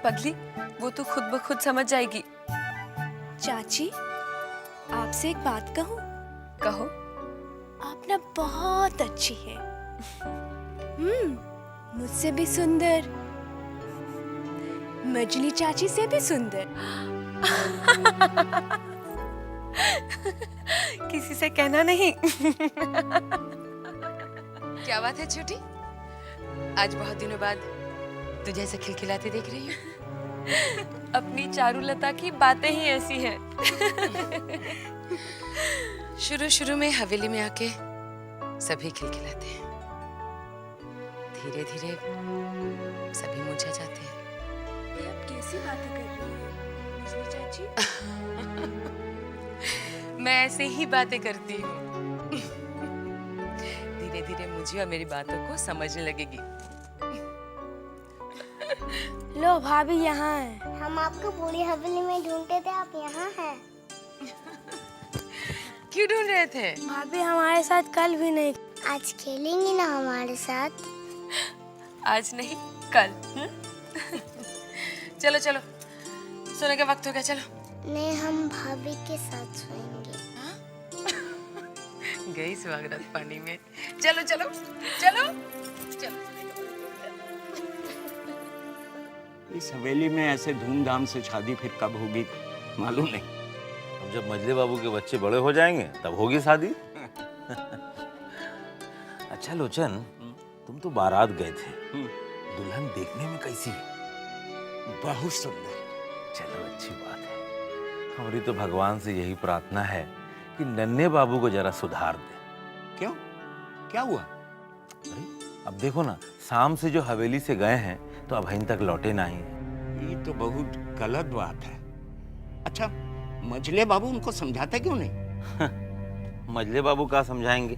पगली, वो तो खुद ब खुद समझ जाएगी। चाची, आपसे एक बात कहूँ? कहो। आप ना बहुत अच्छी है। मुझसे भी सुंदर, मजली चाची से भी सुंदर। किसी से कहना नहीं। क्या बात है छोटी? आज बहुत दिनों बाद तुझे ऐसे खिलखिलाते देख रही हूँ। अपनी चारुलता की बातें ही ऐसी हैं। शुरू शुरू में हवेली में आके सभी खिलखिलाते हैं, धीरे धीरे सभी मुरझा जाते हैं। ये आप कैसी बातें कर रही हैं, मुझे चाची? मैं ऐसे ही बातें करती हूँ। धीरे धीरे मुझे और मेरी बातों को समझने लगेगी। लो भाभी यहाँ है। हम आपको पूरी हवेली में ढूंढते थे, आप यहाँ हैं। क्यों ढूंढ रहे थे? भाभी हमारे साथ कल भी नहीं। आज खेलेंगी ना हमारे साथ? आज नहीं, कल। चलो चलो, सोने का वक्त हो गया, चलो। नहीं, हम भाभी के साथ सोएंगे। गई सुहागरात पानी में। चलो चलो चलो चलो। इस हवेली में ऐसे धूमधाम से शादी फिर कब होगी मालूम नहीं। अब जब मजले बाबू के बच्चे बड़े हो जाएंगे तब होगी शादी। अच्छा लोचन, तुम तो बारात गए थे, दुल्हन देखने में कैसी है? बहुत सुंदर। चलो अच्छी बात है। हमारी तो भगवान से यही प्रार्थना है कि नन्हे बाबू को जरा सुधार दे। क्यों, क्या हुआ? अरे अब देखो ना, शाम से जो हवेली से गए हैं तो अब अभी तक लौटे नहीं। ये तो बहुत गलत बात है। अच्छा, मजले बाबू उनको समझाते क्यों नहीं? मजले बाबू का समझाएंगे?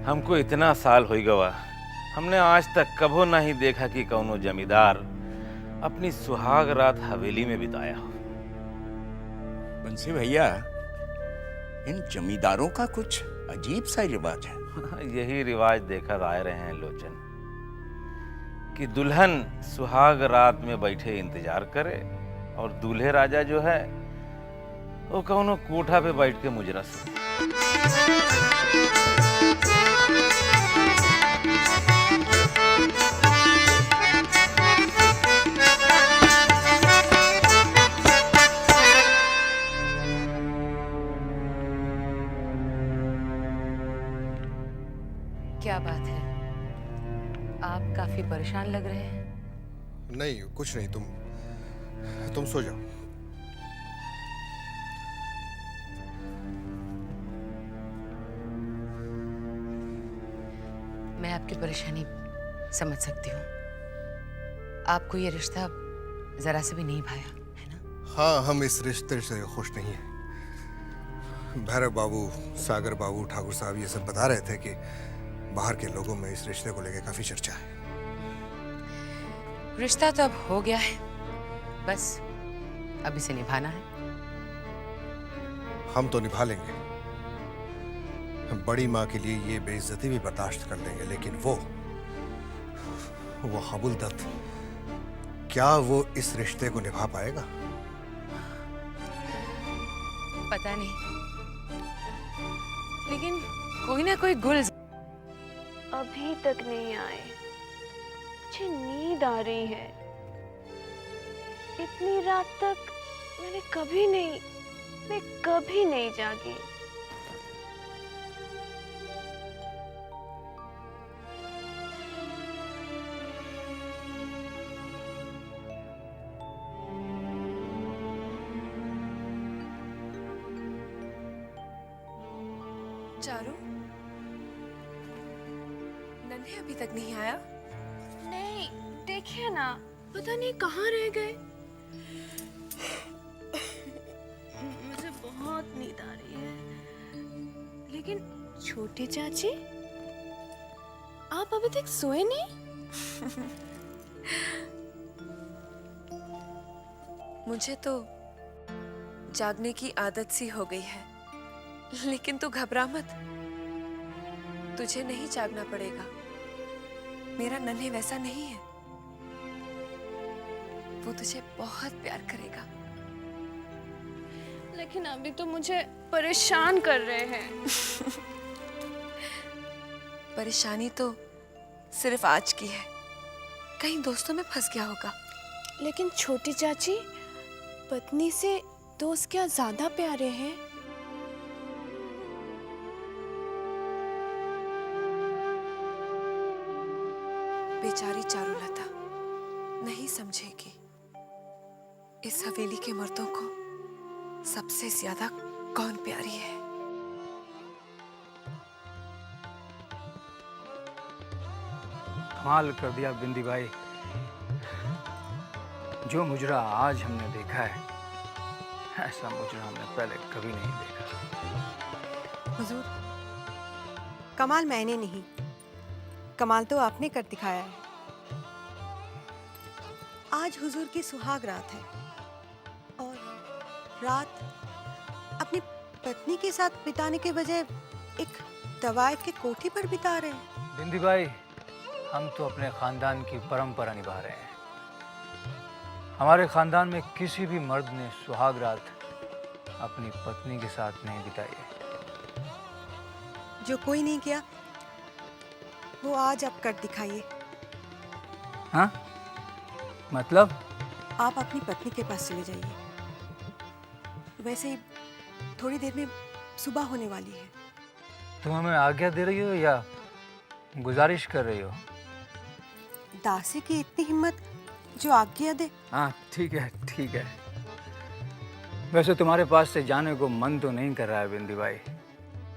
हमको इतना साल हो गवा, हमने आज तक कभो नहीं देखा कि कौनो जमींदार अपनी सुहाग रात हवेली में बिताया हो। बंसी भैया, इन जमींदारों का कुछ अजीब सा रिवाज है। यही रिवाज देकर आ रहे हैं लोचन कि दुल्हन सुहाग रात में बैठे इंतजार करे और दूल्हे राजा जो है वो कौनो कोठा पे बैठ के मुजरस हो। क्या बात है, आप काफी परेशान लग रहे हैं। नहीं कुछ नहीं, तुम सो जाओ। मैं आपकी परेशानी समझ सकती हूँ। आपको ये रिश्ता जरा से भी नहीं भाया। हाँ, हम इस रिश्ते से खुश नहीं हैं। भैरव बाबू, सागर बाबू, ठाकुर साहब ये सब बता रहे थे कि बाहर के लोगों में इस रिश्ते को लेकर काफी चर्चा है। रिश्ता तो अब हो गया है, बस अब इसे निभाना है। हम तो निभा लेंगे, बड़ी माँ के लिए ये बेइज्जती भी बर्दाश्त कर लेंगे, लेकिन वो हबुल दत्त, क्या वो इस रिश्ते को निभा पाएगा? पता नहीं, लेकिन कोई ना कोई गुल अभी तक नहीं आए। मुझे नींद आ रही है। इतनी रात तक मैं कभी नहीं जागी। चारू, नन्हे अभी तक नहीं आया? नहीं, देखिए ना, पता नहीं कहाँ रह गए। मुझे बहुत नींद आ रही है। लेकिन छोटी चाची, आप अभी तक सोए नहीं? मुझे तो जागने की आदत सी हो गई है, लेकिन तू घबरा मत, तुझे नहीं जागना पड़ेगा। मेरा नन्हे वैसा नहीं है, वो तुझे बहुत प्यार करेगा। लेकिन अभी तो मुझे परेशान कर रहे हैं। परेशानी तो सिर्फ आज की है, कहीं दोस्तों में फंस गया होगा। लेकिन छोटी चाची, पत्नी से दोस्त क्या ज्यादा प्यारे हैं? बेचारी चारुलता नहीं समझेगी, इस हवेली के मर्दों को सबसे ज्यादा कौन प्यारी है। कमाल कर दिया बिंदी भाई, जो मुजरा आज हमने देखा है, ऐसा मुजरा हमने पहले कभी नहीं देखा। हुजूर, कमाल मैंने नहीं, कमाल तो आपने कर दिखाया है। आज हुजूर की सुहाग रात है और रात अपनी पत्नी के साथ बिताने के बजाय एक दवायत के कोठी पर बिता रहे हैं। बिंदी भाई, हम तो अपने खानदान की परंपरा निभा रहे हैं। हमारे खानदान में किसी भी मर्द ने सुहाग रात अपनी पत्नी के साथ नहीं बिताई है। जो कोई नहीं किया वो आज आप कर दिखाइए। हाँ? मतलब? आप अपनी पत्नी के पास चले जाइए। वैसे ही थोड़ी देर में सुबह होने वाली है। तुम हमें आज्ञा दे रही हो या गुजारिश कर रही हो? दासी की इतनी हिम्मत जो आज्ञा दे। हाँ ठीक है, ठीक है। वैसे तुम्हारे पास से जाने को मन तो नहीं कर रहा है बिंदी भाई,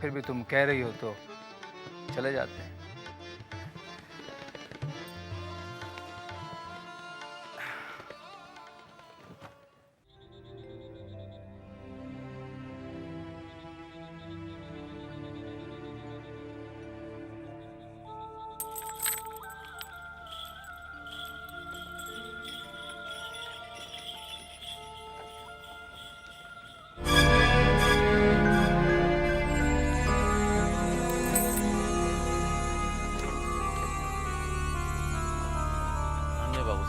फिर भी तुम कह रही हो तो चले जाते हैं।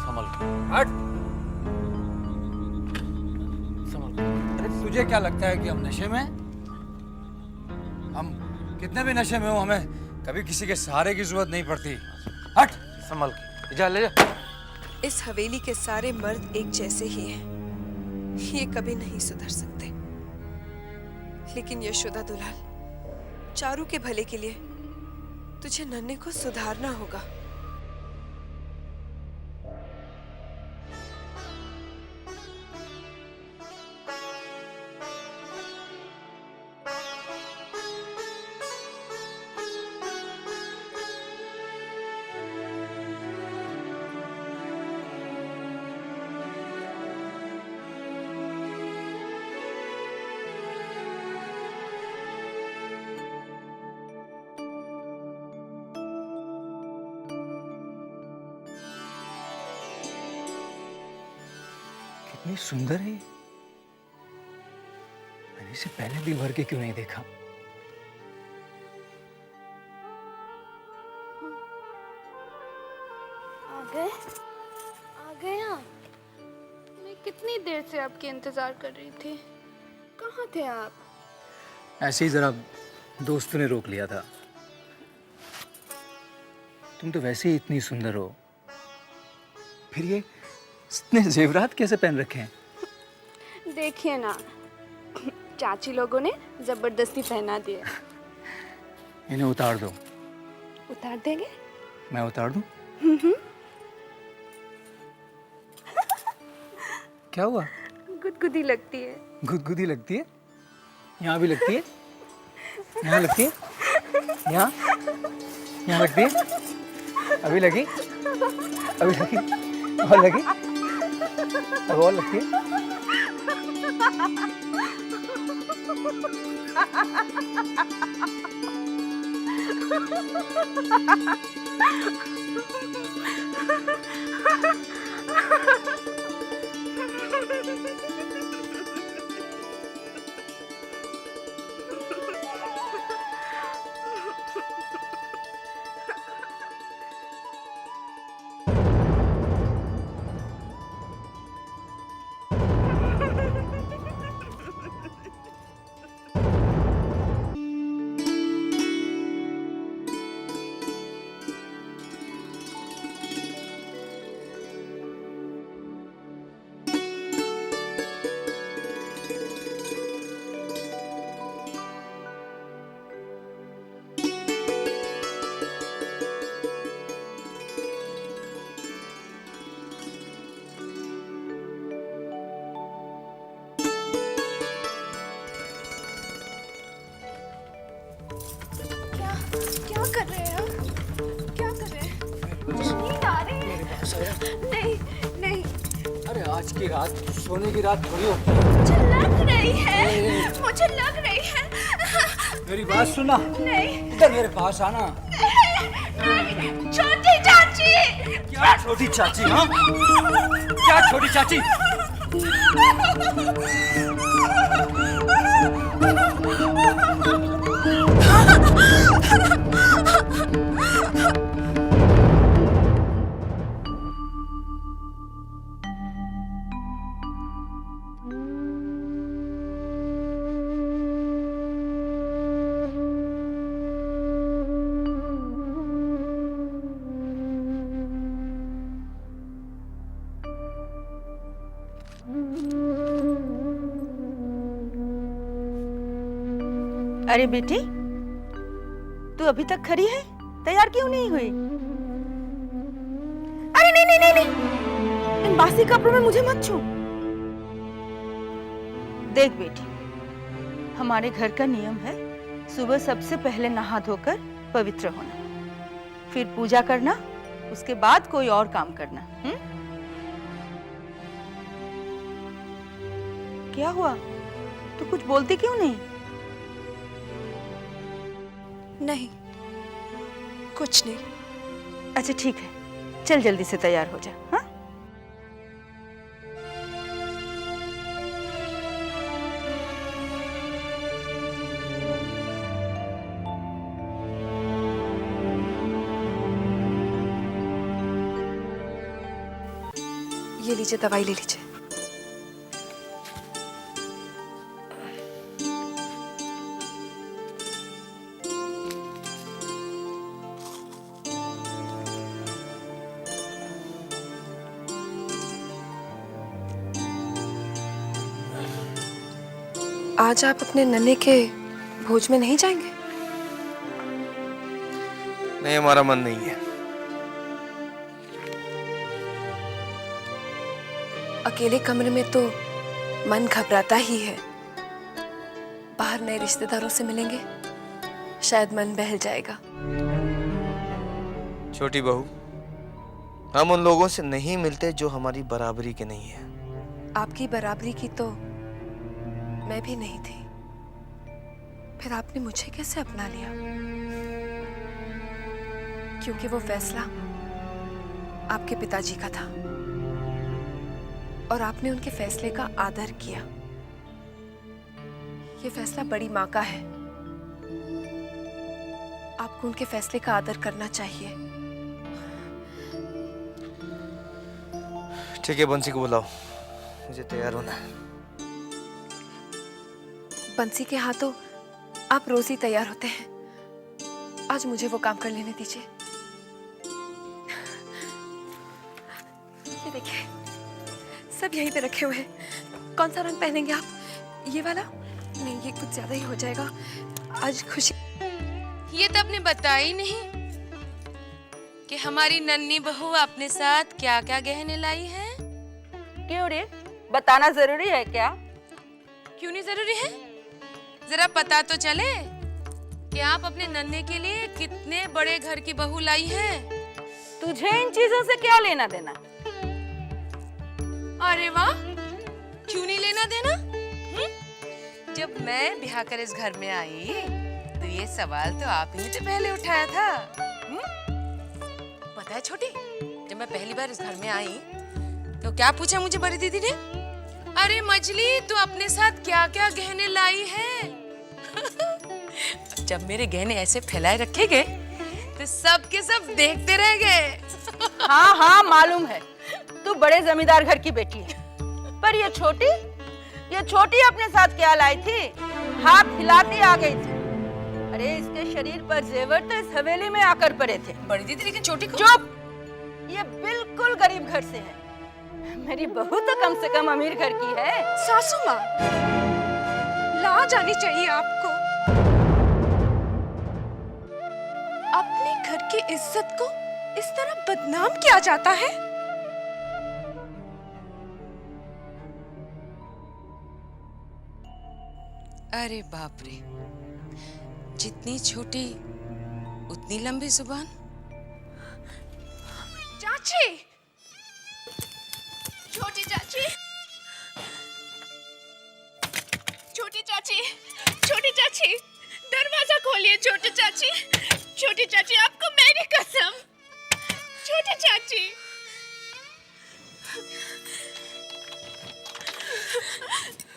संभल के हट। संभल के। अरे तुझे क्या लगता है कि हम नशे में हैं? हम कितने भी नशे में हो, हमें कभी किसी के सहारे की जरूरत नहीं पड़ती। हट। संभल के जा, ले जा। इस हवेली के सारे मर्द एक जैसे ही हैं। ये कभी नहीं सुधर सकते। लेकिन यशोदा दुलाल, चारू के भले के लिए तुझे नन्हे को सुधारना होगा। कितनी सुंदर है ये। मैंने इसे पहले दिल भर के क्यों नहीं देखा? आ गए आप। मैं कितनी देर से आपके इंतजार कर रही थी। कहाँ थे आप? ऐसे ही जरा दोस्तों ने रोक लिया था। तुम तो वैसे ही इतनी सुंदर हो, फिर ये इतने जेवरात कैसे पहन रखे हैं? देखिए ना, चाची लोगों ने जबरदस्ती पहना दिए। इन्हें उतार दो। उतार देंगे? मैं उतार दूं? क्या हुआ? गुदगुदी लगती है। गुदगुदी लगती है? यहाँ भी लगती है? यहाँ लगती है? यहाँ यहाँ लगती है? अभी लगी? अभी लगी? और लगी? अब और लगती है? क्या कर रहे हैं आप? क्या कर रहे हैं? नींद आ रही है? नहीं नहीं। अरे आज की रात सोने की रात थोड़ी होती है। मुझे लग रही है। मुझे लग रही है। मेरी बात सुना। नहीं। इधर मेरे पास आना। नहीं। छोटी चाची। क्या छोटी चाची? हाँ, क्या छोटी चाची? अरे बेटी, तू अभी तक खड़ी है? तैयार क्यों नहीं हुई? अरे नहीं नहीं नहीं नहीं, इन बासी कपड़ों में मुझे मत छू। देख बेटी, हमारे घर का नियम है सुबह सबसे पहले नहा धोकर पवित्र होना, फिर पूजा करना, उसके बाद कोई और काम करना। क्या हुआ? तू कुछ बोलती क्यों नहीं? नहीं, कुछ नहीं। अच्छा ठीक है, चल जल्दी से तैयार हो जा। हाँ? ये लीजिए, दवाई ले लीजिए। आज आप अपने नन्हे के भोज में नहीं जाएंगे? नहीं, हमारा मन नहीं है। अकेले कमरे में तो मन घबराता ही है। बाहर नए रिश्तेदारों से मिलेंगे, शायद मन बहल जाएगा। छोटी बहू, हम उन लोगों से नहीं मिलते जो हमारी बराबरी के नहीं है। आपकी बराबरी की तो मैं भी नहीं थी, फिर आपने मुझे कैसे अपना लिया? क्योंकि वो फैसला आपके पिताजी का था और आपने उनके फैसले का आदर किया। ये फैसला बड़ी माँ का है, आपको उनके फैसले का आदर करना चाहिए। ठीक है, बंसी को बुलाओ, मुझे तैयार होना है। बंसी के हाथों आप रोज ही तैयार होते हैं, आज मुझे वो काम कर लेने दीजिए। ये देखिए, सब यहीं पे रखे हुए हैं। कौन सा रंग पहनेंगे आप? ये वाला? नहीं, ये कुछ ज्यादा ही हो जाएगा। आज खुशी। ये तो आपने बताया ही नहीं कि हमारी नन्ही बहू अपने साथ क्या क्या गहने लाई है। क्यों रे, बताना जरूरी है क्या? क्यों नहीं जरूरी है? जरा पता तो चले कि आप अपने नन्हे के लिए कितने बड़े घर की बहू लाई हैं। तुझे इन चीजों से क्या लेना देना? अरे वाह, क्यों नहीं लेना देना? जब मैं ब्याह कर इस घर में आई तो ये सवाल तो आप ही ने पहले उठाया था। पता है छोटी, जब मैं पहली बार इस घर में आई तो क्या पूछा मुझे बड़ी दीदी ने? अरे मछली, तू अपने साथ क्या क्या गहने लाई है? जब मेरे गहने ऐसे फैलाए रखे गए तो सब के सब देखते रह गए। हाँ हाँ, मालूम है तू बड़े जमींदार घर की बेटी है, पर ये छोटी अपने साथ क्या लाई थी? हाथ हिलाती आ गई थी। अरे इसके शरीर पर जेवर तो इस हवेली में आकर पड़े थे। बड़ी दीदी, लेकिन छोटी को? चुप, ये बिल्कुल गरीब घर से है। मेरी बहू तो कम से कम अमीर घर की है। सासू माँ, लाज आनी चाहिए आपको। अपने घर की इज्जत को इस तरह बदनाम किया जाता है। अरे बाप रे, जितनी छोटी उतनी लंबी जुबान। चाची, छोटी चाची, छोटी चाची, छोटी चाची, दरवाजा खोलिए। छोटी चाची, छोटी चाची, आपको मेरी कसम। छोटी चाची,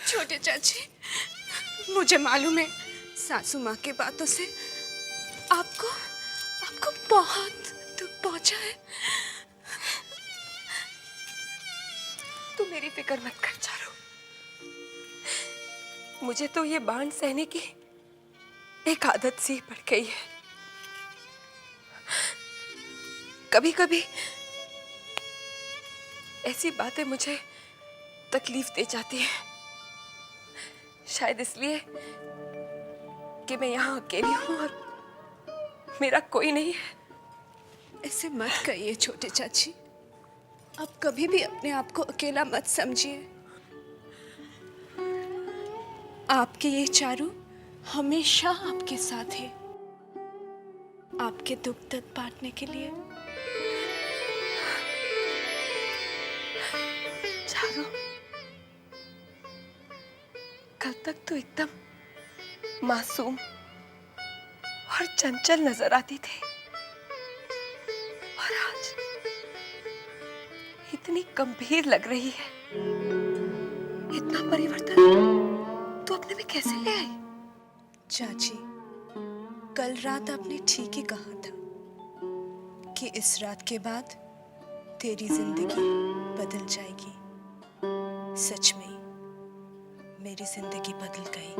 छोटी चाची, मुझे मालूम है सासू माँ के बातों से आपको बहुत दुख पहुंचा है। तू मेरी फिक्र मत कर चारू, मुझे तो ये बाण सहने की एक आदत सी पड़ गई है। कभी कभी ऐसी बातें मुझे तकलीफ दे जाती है, शायद इसलिए कि मैं यहाँ अकेली हूँ और मेरा कोई नहीं है। ऐसे मत कहिए छोटे चाची, आप कभी भी अपने आप को अकेला मत समझिए। आपके ये चारू हमेशा आपके साथ है, आपके दुख दर्द बांटने के लिए। चारू, कल तक तो एकदम मासूम और चंचल नजर आती थी, और आज इतनी गंभीर लग रही है। इतना परिवर्तन तू अपने में कैसे ले आई? चाची, कल रात आपने ठीक ही कहा था कि इस रात के बाद तेरी जिंदगी बदल जाएगी। सच में मेरी जिंदगी बदल गई।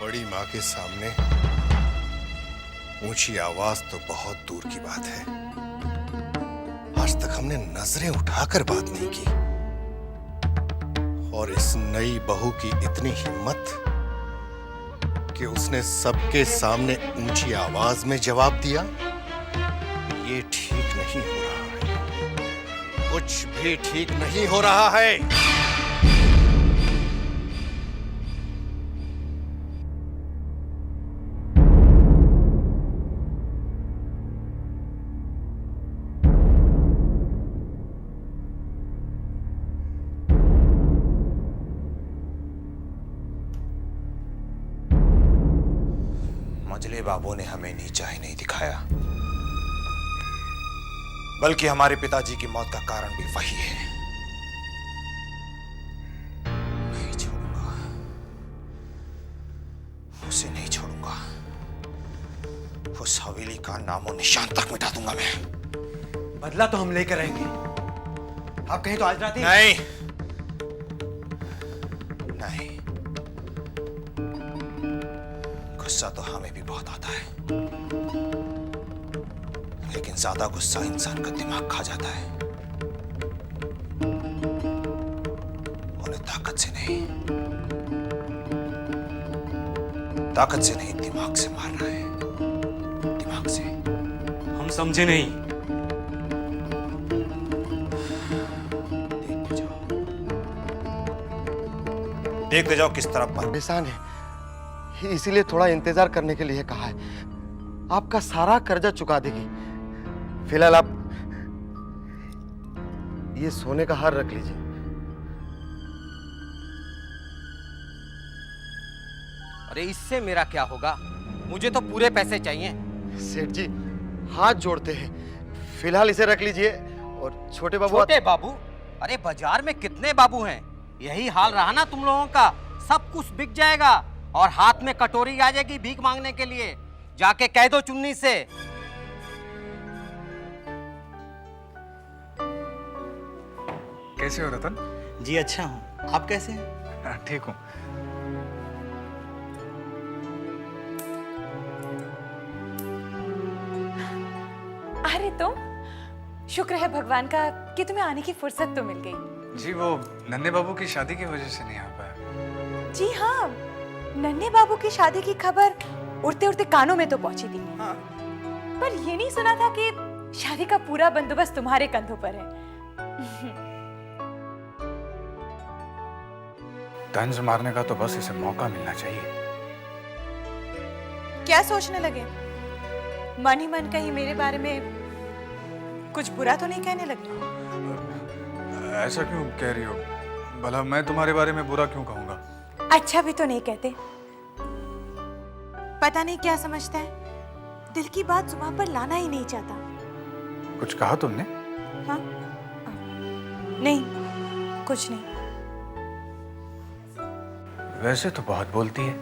बड़ी माँ के सामने ऊंची आवाज तो बहुत दूर की बात है। आज तक हमने नजरें उठाकर बात नहीं की, और इस नई बहू की इतनी हिम्मत कि उसने सबके सामने ऊंची आवाज में जवाब दिया। ये ठीक नहीं हो रहा है, कुछ भी ठीक नहीं हो रहा है। मजले बाबू ने हमें नीचा ही नहीं दिखाया, बल्कि हमारे पिताजी की मौत का कारण भी वही है। नहीं छोड़ूंगा, उसे नहीं छोड़ूंगा। उस हवेली का नामो निशान तक मिटा दूंगा मैं। बदला तो हम लेकर रहेंगे। आप कहें तो आज रात ही। नहीं नहीं, गुस्सा तो हमें भी बहुत आता है, लेकिन ज्यादा गुस्सा इंसान का दिमाग खा जाता है। उन्हें ताकत से नहीं, ताकत से नहीं, दिमाग से मारना है, दिमाग से। हम समझे नहीं। देखते जाओ किस तरफ परेशान है, इसीलिए थोड़ा इंतजार करने के लिए कहा है। आपका सारा कर्जा चुका देगी। फिलहाल आप ये सोने का हार रख लीजिए। अरे इससे मेरा क्या होगा? मुझे तो पूरे पैसे चाहिए। सेठ जी हाथ जोड़ते हैं, फिलहाल इसे रख लीजिए। और छोटे बाबू। छोटे बाबू? अरे बाजार में कितने बाबू हैं? यही हाल रहा ना तुम लोगों का, सब कुछ बिक जाएगा और हाथ में कटोरी आ जाएगी भीख मांगने के लिए। जाके कह दो चुन्नी से। कैसे हो रतन? जी अच्छा हूँ, आप कैसे हैं? ठीक हूँ। अरे तुम, शुक्र है भगवान का कि तुम्हें आने की फुर्सत तो मिल गई। जी वो नन्हे बाबू की शादी की वजह से नहीं आ पाया। जी हाँ, नन्हे बाबू की शादी की खबर उड़ते उड़ते कानों में तो पहुंची थी। हाँ। पर ये नहीं सुना था कि शादी का पूरा बंदोबस्त तुम्हारे कंधों पर है। तंज मारने का तो बस इसे मौका मिलना चाहिए। क्या सोचने लगे? मन ही मन कहीं मेरे बारे में कुछ बुरा तो नहीं कहने लगे? ऐसा क्यों कह रही हो? भला मैं तुम्हारे बारे में बुरा क्यों कहूंगा? अच्छा भी तो नहीं कहते। पता नहीं क्या समझता है, दिल की बात जुबान पर लाना ही नहीं चाहता। कुछ कहा तुमने? हाँ? नहीं, कुछ नहीं। वैसे तो बहुत बोलती है,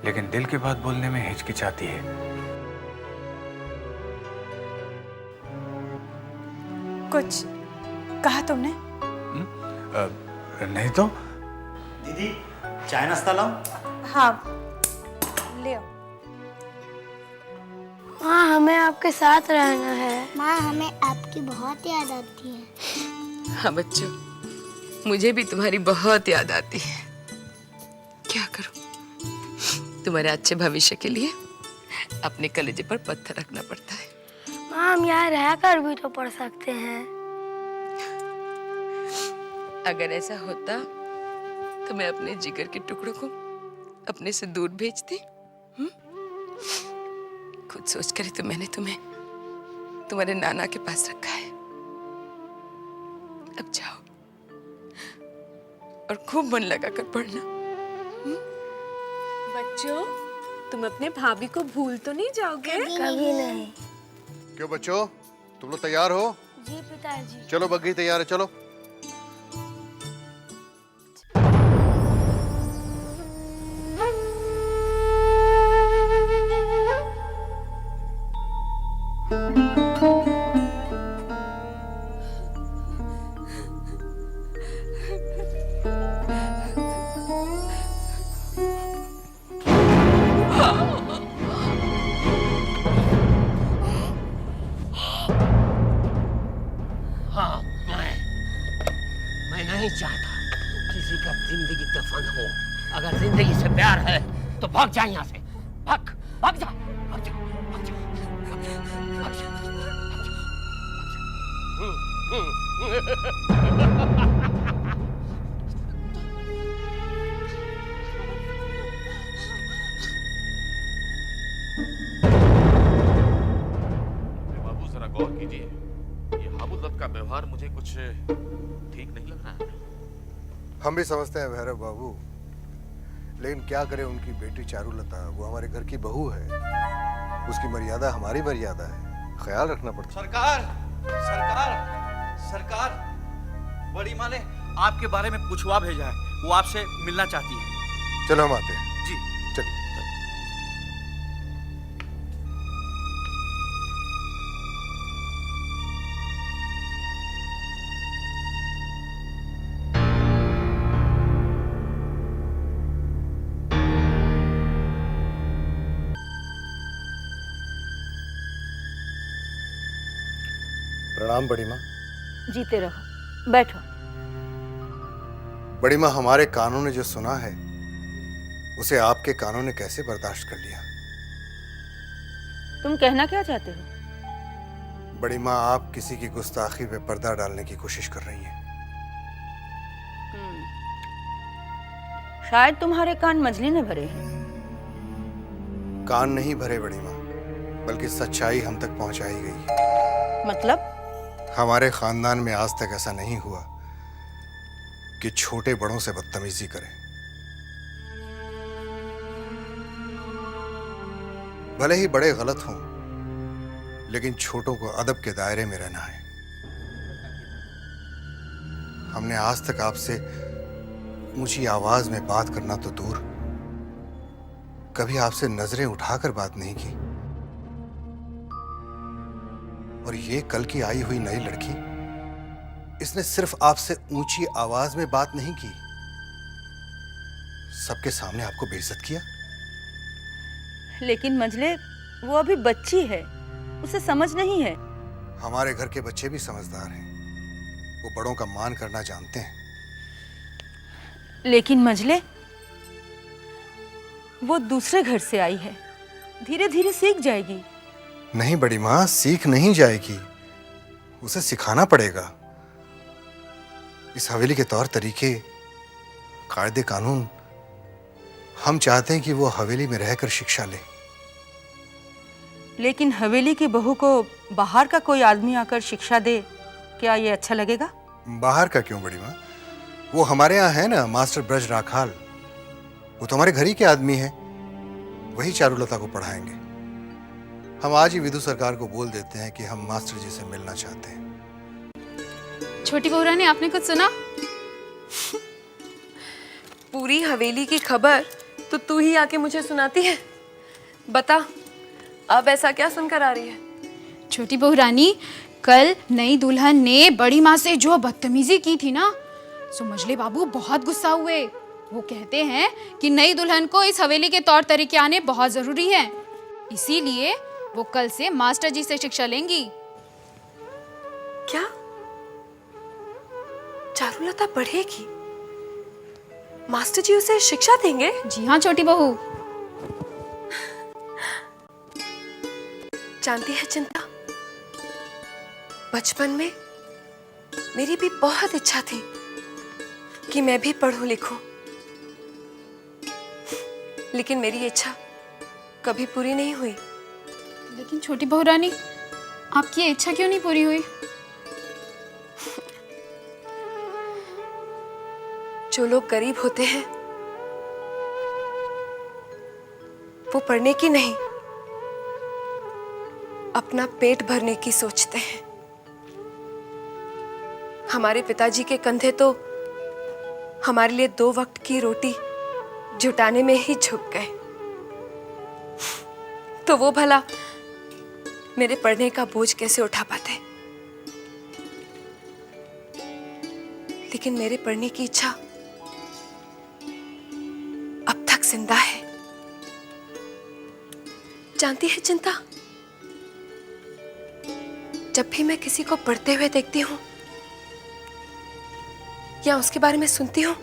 लेकिन दिल की बात बोलने में हिचकिचाती है। कुछ कहा तुमने? नहीं तो। दीदी चाय नाश्ता लाऊं? हाँ, ले आओ। माँ हमें आपके साथ रहना है। माँ हमें आपकी बहुत याद आती है। हाँ बच्चों, मुझे भी तुम्हारी बहुत याद आती है। क्या करूं, तुम्हारे अच्छे भविष्य के लिए अपने कलेजे पर पत्थर रखना पड़ता है। माँ हम यहाँ रहकर भी तो पढ़ सकते हैं। अगर ऐसा होता तो मैं अपने जिगर के टुकड़ों को अपने से दूर भेजती। खुद सोच कर ही तो मैंने तुम्हें तुम्हारे नाना के पास रखा है। अब जाओ और खूब मन लगा कर पढ़ना। बच्चों, तुम अपने भाभी को भूल तो नहीं जाओगे? कभी नहीं। क्यों बच्चों, तुम लोग तैयार हो? जी पिताजी। चलो बग्गी तैयार है, चलो। हाँ, मैं नहीं चाहता किसी का जिंदगी दफन हो। अगर जिंदगी से प्यार है तो भाग जा यहाँ से। भाग, भाग जा, भाग जा, भाग जा, भाग जा, भाग जा, बाबू जरा गौर कीजिए, ये हाबुदत्त का व्यवहार मुझे कुछ ठीक नहीं लग रहा है। हम भी समझते हैं भैरव बाबू, लेकिन क्या करें, उनकी बेटी चारुलता वो हमारे घर की बहू है, उसकी मर्यादा हमारी मर्यादा है, ख्याल रखना पड़ता है। सरकार, सरकार, सरकार, बड़ी माँ ने आपके बारे में पूछवा भेजा है, वो आपसे मिलना चाहती है। चलो हम आते हैं। जी चलिए। प्रणाम बड़ी माँ। जीते रहो, बैठो। बड़ी माँ, हमारे कानों ने जो सुना है उसे आपके कानों ने कैसे बर्दाश्त कर लिया? तुम कहना क्या चाहते हो? बड़ी माँ, आप किसी की गुस्ताखी पे पर्दा डालने की कोशिश कर रही हैं। शायद तुम्हारे कान मजली ने भरे हैं। कान नहीं भरे बड़ी माँ, बल्कि सच्चाई हम तक पहुंचाई गई है। मतलब? हमारे खानदान में आज तक ऐसा नहीं हुआ कि छोटे बड़ों से बदतमीजी करें। भले ही बड़े गलत हों, लेकिन छोटों को अदब के दायरे में रहना है। हमने आज तक आपसे ऊंची आवाज में बात करना तो दूर, कभी आपसे नजरें उठाकर बात नहीं की। और ये कल की आई हुई नई लड़की, इसने सिर्फ आपसे ऊंची आवाज में बात नहीं की, सबके सामने आपको बेइज्जत किया। लेकिन मजले, वो अभी बच्ची है, उसे समझ नहीं है। हमारे घर के बच्चे भी समझदार हैं, वो बड़ों का मान करना जानते हैं। लेकिन मजले, वो दूसरे घर से आई है, धीरे धीरे सीख जाएगी। नहीं बड़ी माँ, सीख नहीं जाएगी, उसे सिखाना पड़ेगा। इस हवेली के तौर तरीके, कायदे कानून, हम चाहते हैं कि वो हवेली में रहकर शिक्षा ले। लेकिन हवेली की बहू को बाहर का कोई आदमी आकर शिक्षा दे, क्या ये अच्छा लगेगा? बाहर का क्यों बड़ी माँ, वो हमारे यहाँ है ना मास्टर ब्रज राखाल, वो तो हमारे घर ही के आदमी है, वही चारुलता को पढ़ाएंगे। हम आज ही विदु सरकार को बोल देते हैं कि हम मास्टर जी से मिलना चाहते हैं। छोटी बहू रानी, आपने कुछ सुना? पूरी हवेली की खबर तो तू ही आके मुझे सुनाती है। बता, अब ऐसा क्या सुनकर आ रही है? छोटी बहू रानी, कल नई दुल्हन ने बड़ी माँ से जो बदतमीजी की थी ना, सो मजले बाबू बहुत गुस्सा हुए। वो कहते हैं कि नई दुल्हन को इस हवेली के तौर तरीके आने बहुत जरूरी है, इसीलिए वो कल से मास्टर जी से शिक्षा लेंगी। क्या? चारुलता पढ़ेगी? मास्टर जी उसे शिक्षा देंगे? जी हाँ छोटी बहू। जानती है चिंता, बचपन में मेरी भी बहुत इच्छा थी कि मैं भी पढ़ूं लिखूं, लेकिन मेरी इच्छा कभी पूरी नहीं हुई। लेकिन छोटी बहू रानी, आपकी ये इच्छा क्यों नहीं पूरी हुई? जो लोग गरीब होते हैं वो पढ़ने की नहीं, अपना पेट भरने की सोचते हैं। हमारे पिताजी के कंधे तो हमारे लिए 2 वक्त की रोटी जुटाने में ही झुक गए, तो वो भला मेरे पढ़ने का बोझ कैसे उठा पाते। लेकिन मेरे पढ़ने की इच्छा अब तक जिंदा है। जानती है चिंता, जब भी मैं किसी को पढ़ते हुए देखती हूँ या उसके बारे में सुनती हूँ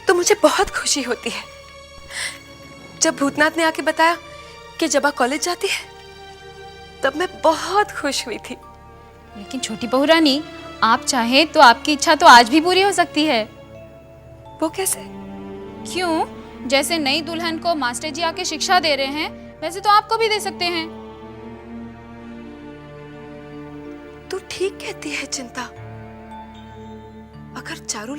तो मुझे बहुत खुशी होती है। जब भूतनाथ ने आके बताया कि जबा कॉलेज जाती है, तब मैं बहुत खुश हुई थी। लेकिन छोटी बहू रानी, आप चाहें तो आपकी इच्छा तो आज भी पूरी हो सकती है। वो कैसे? क्यों? जैसे नई दुल्हन को मास्टर जी आके शिक्षा दे रहे हैं, वैसे तो आपको भी दे सकते हैं। तू ठीक कहती है चिंता। अगर चारू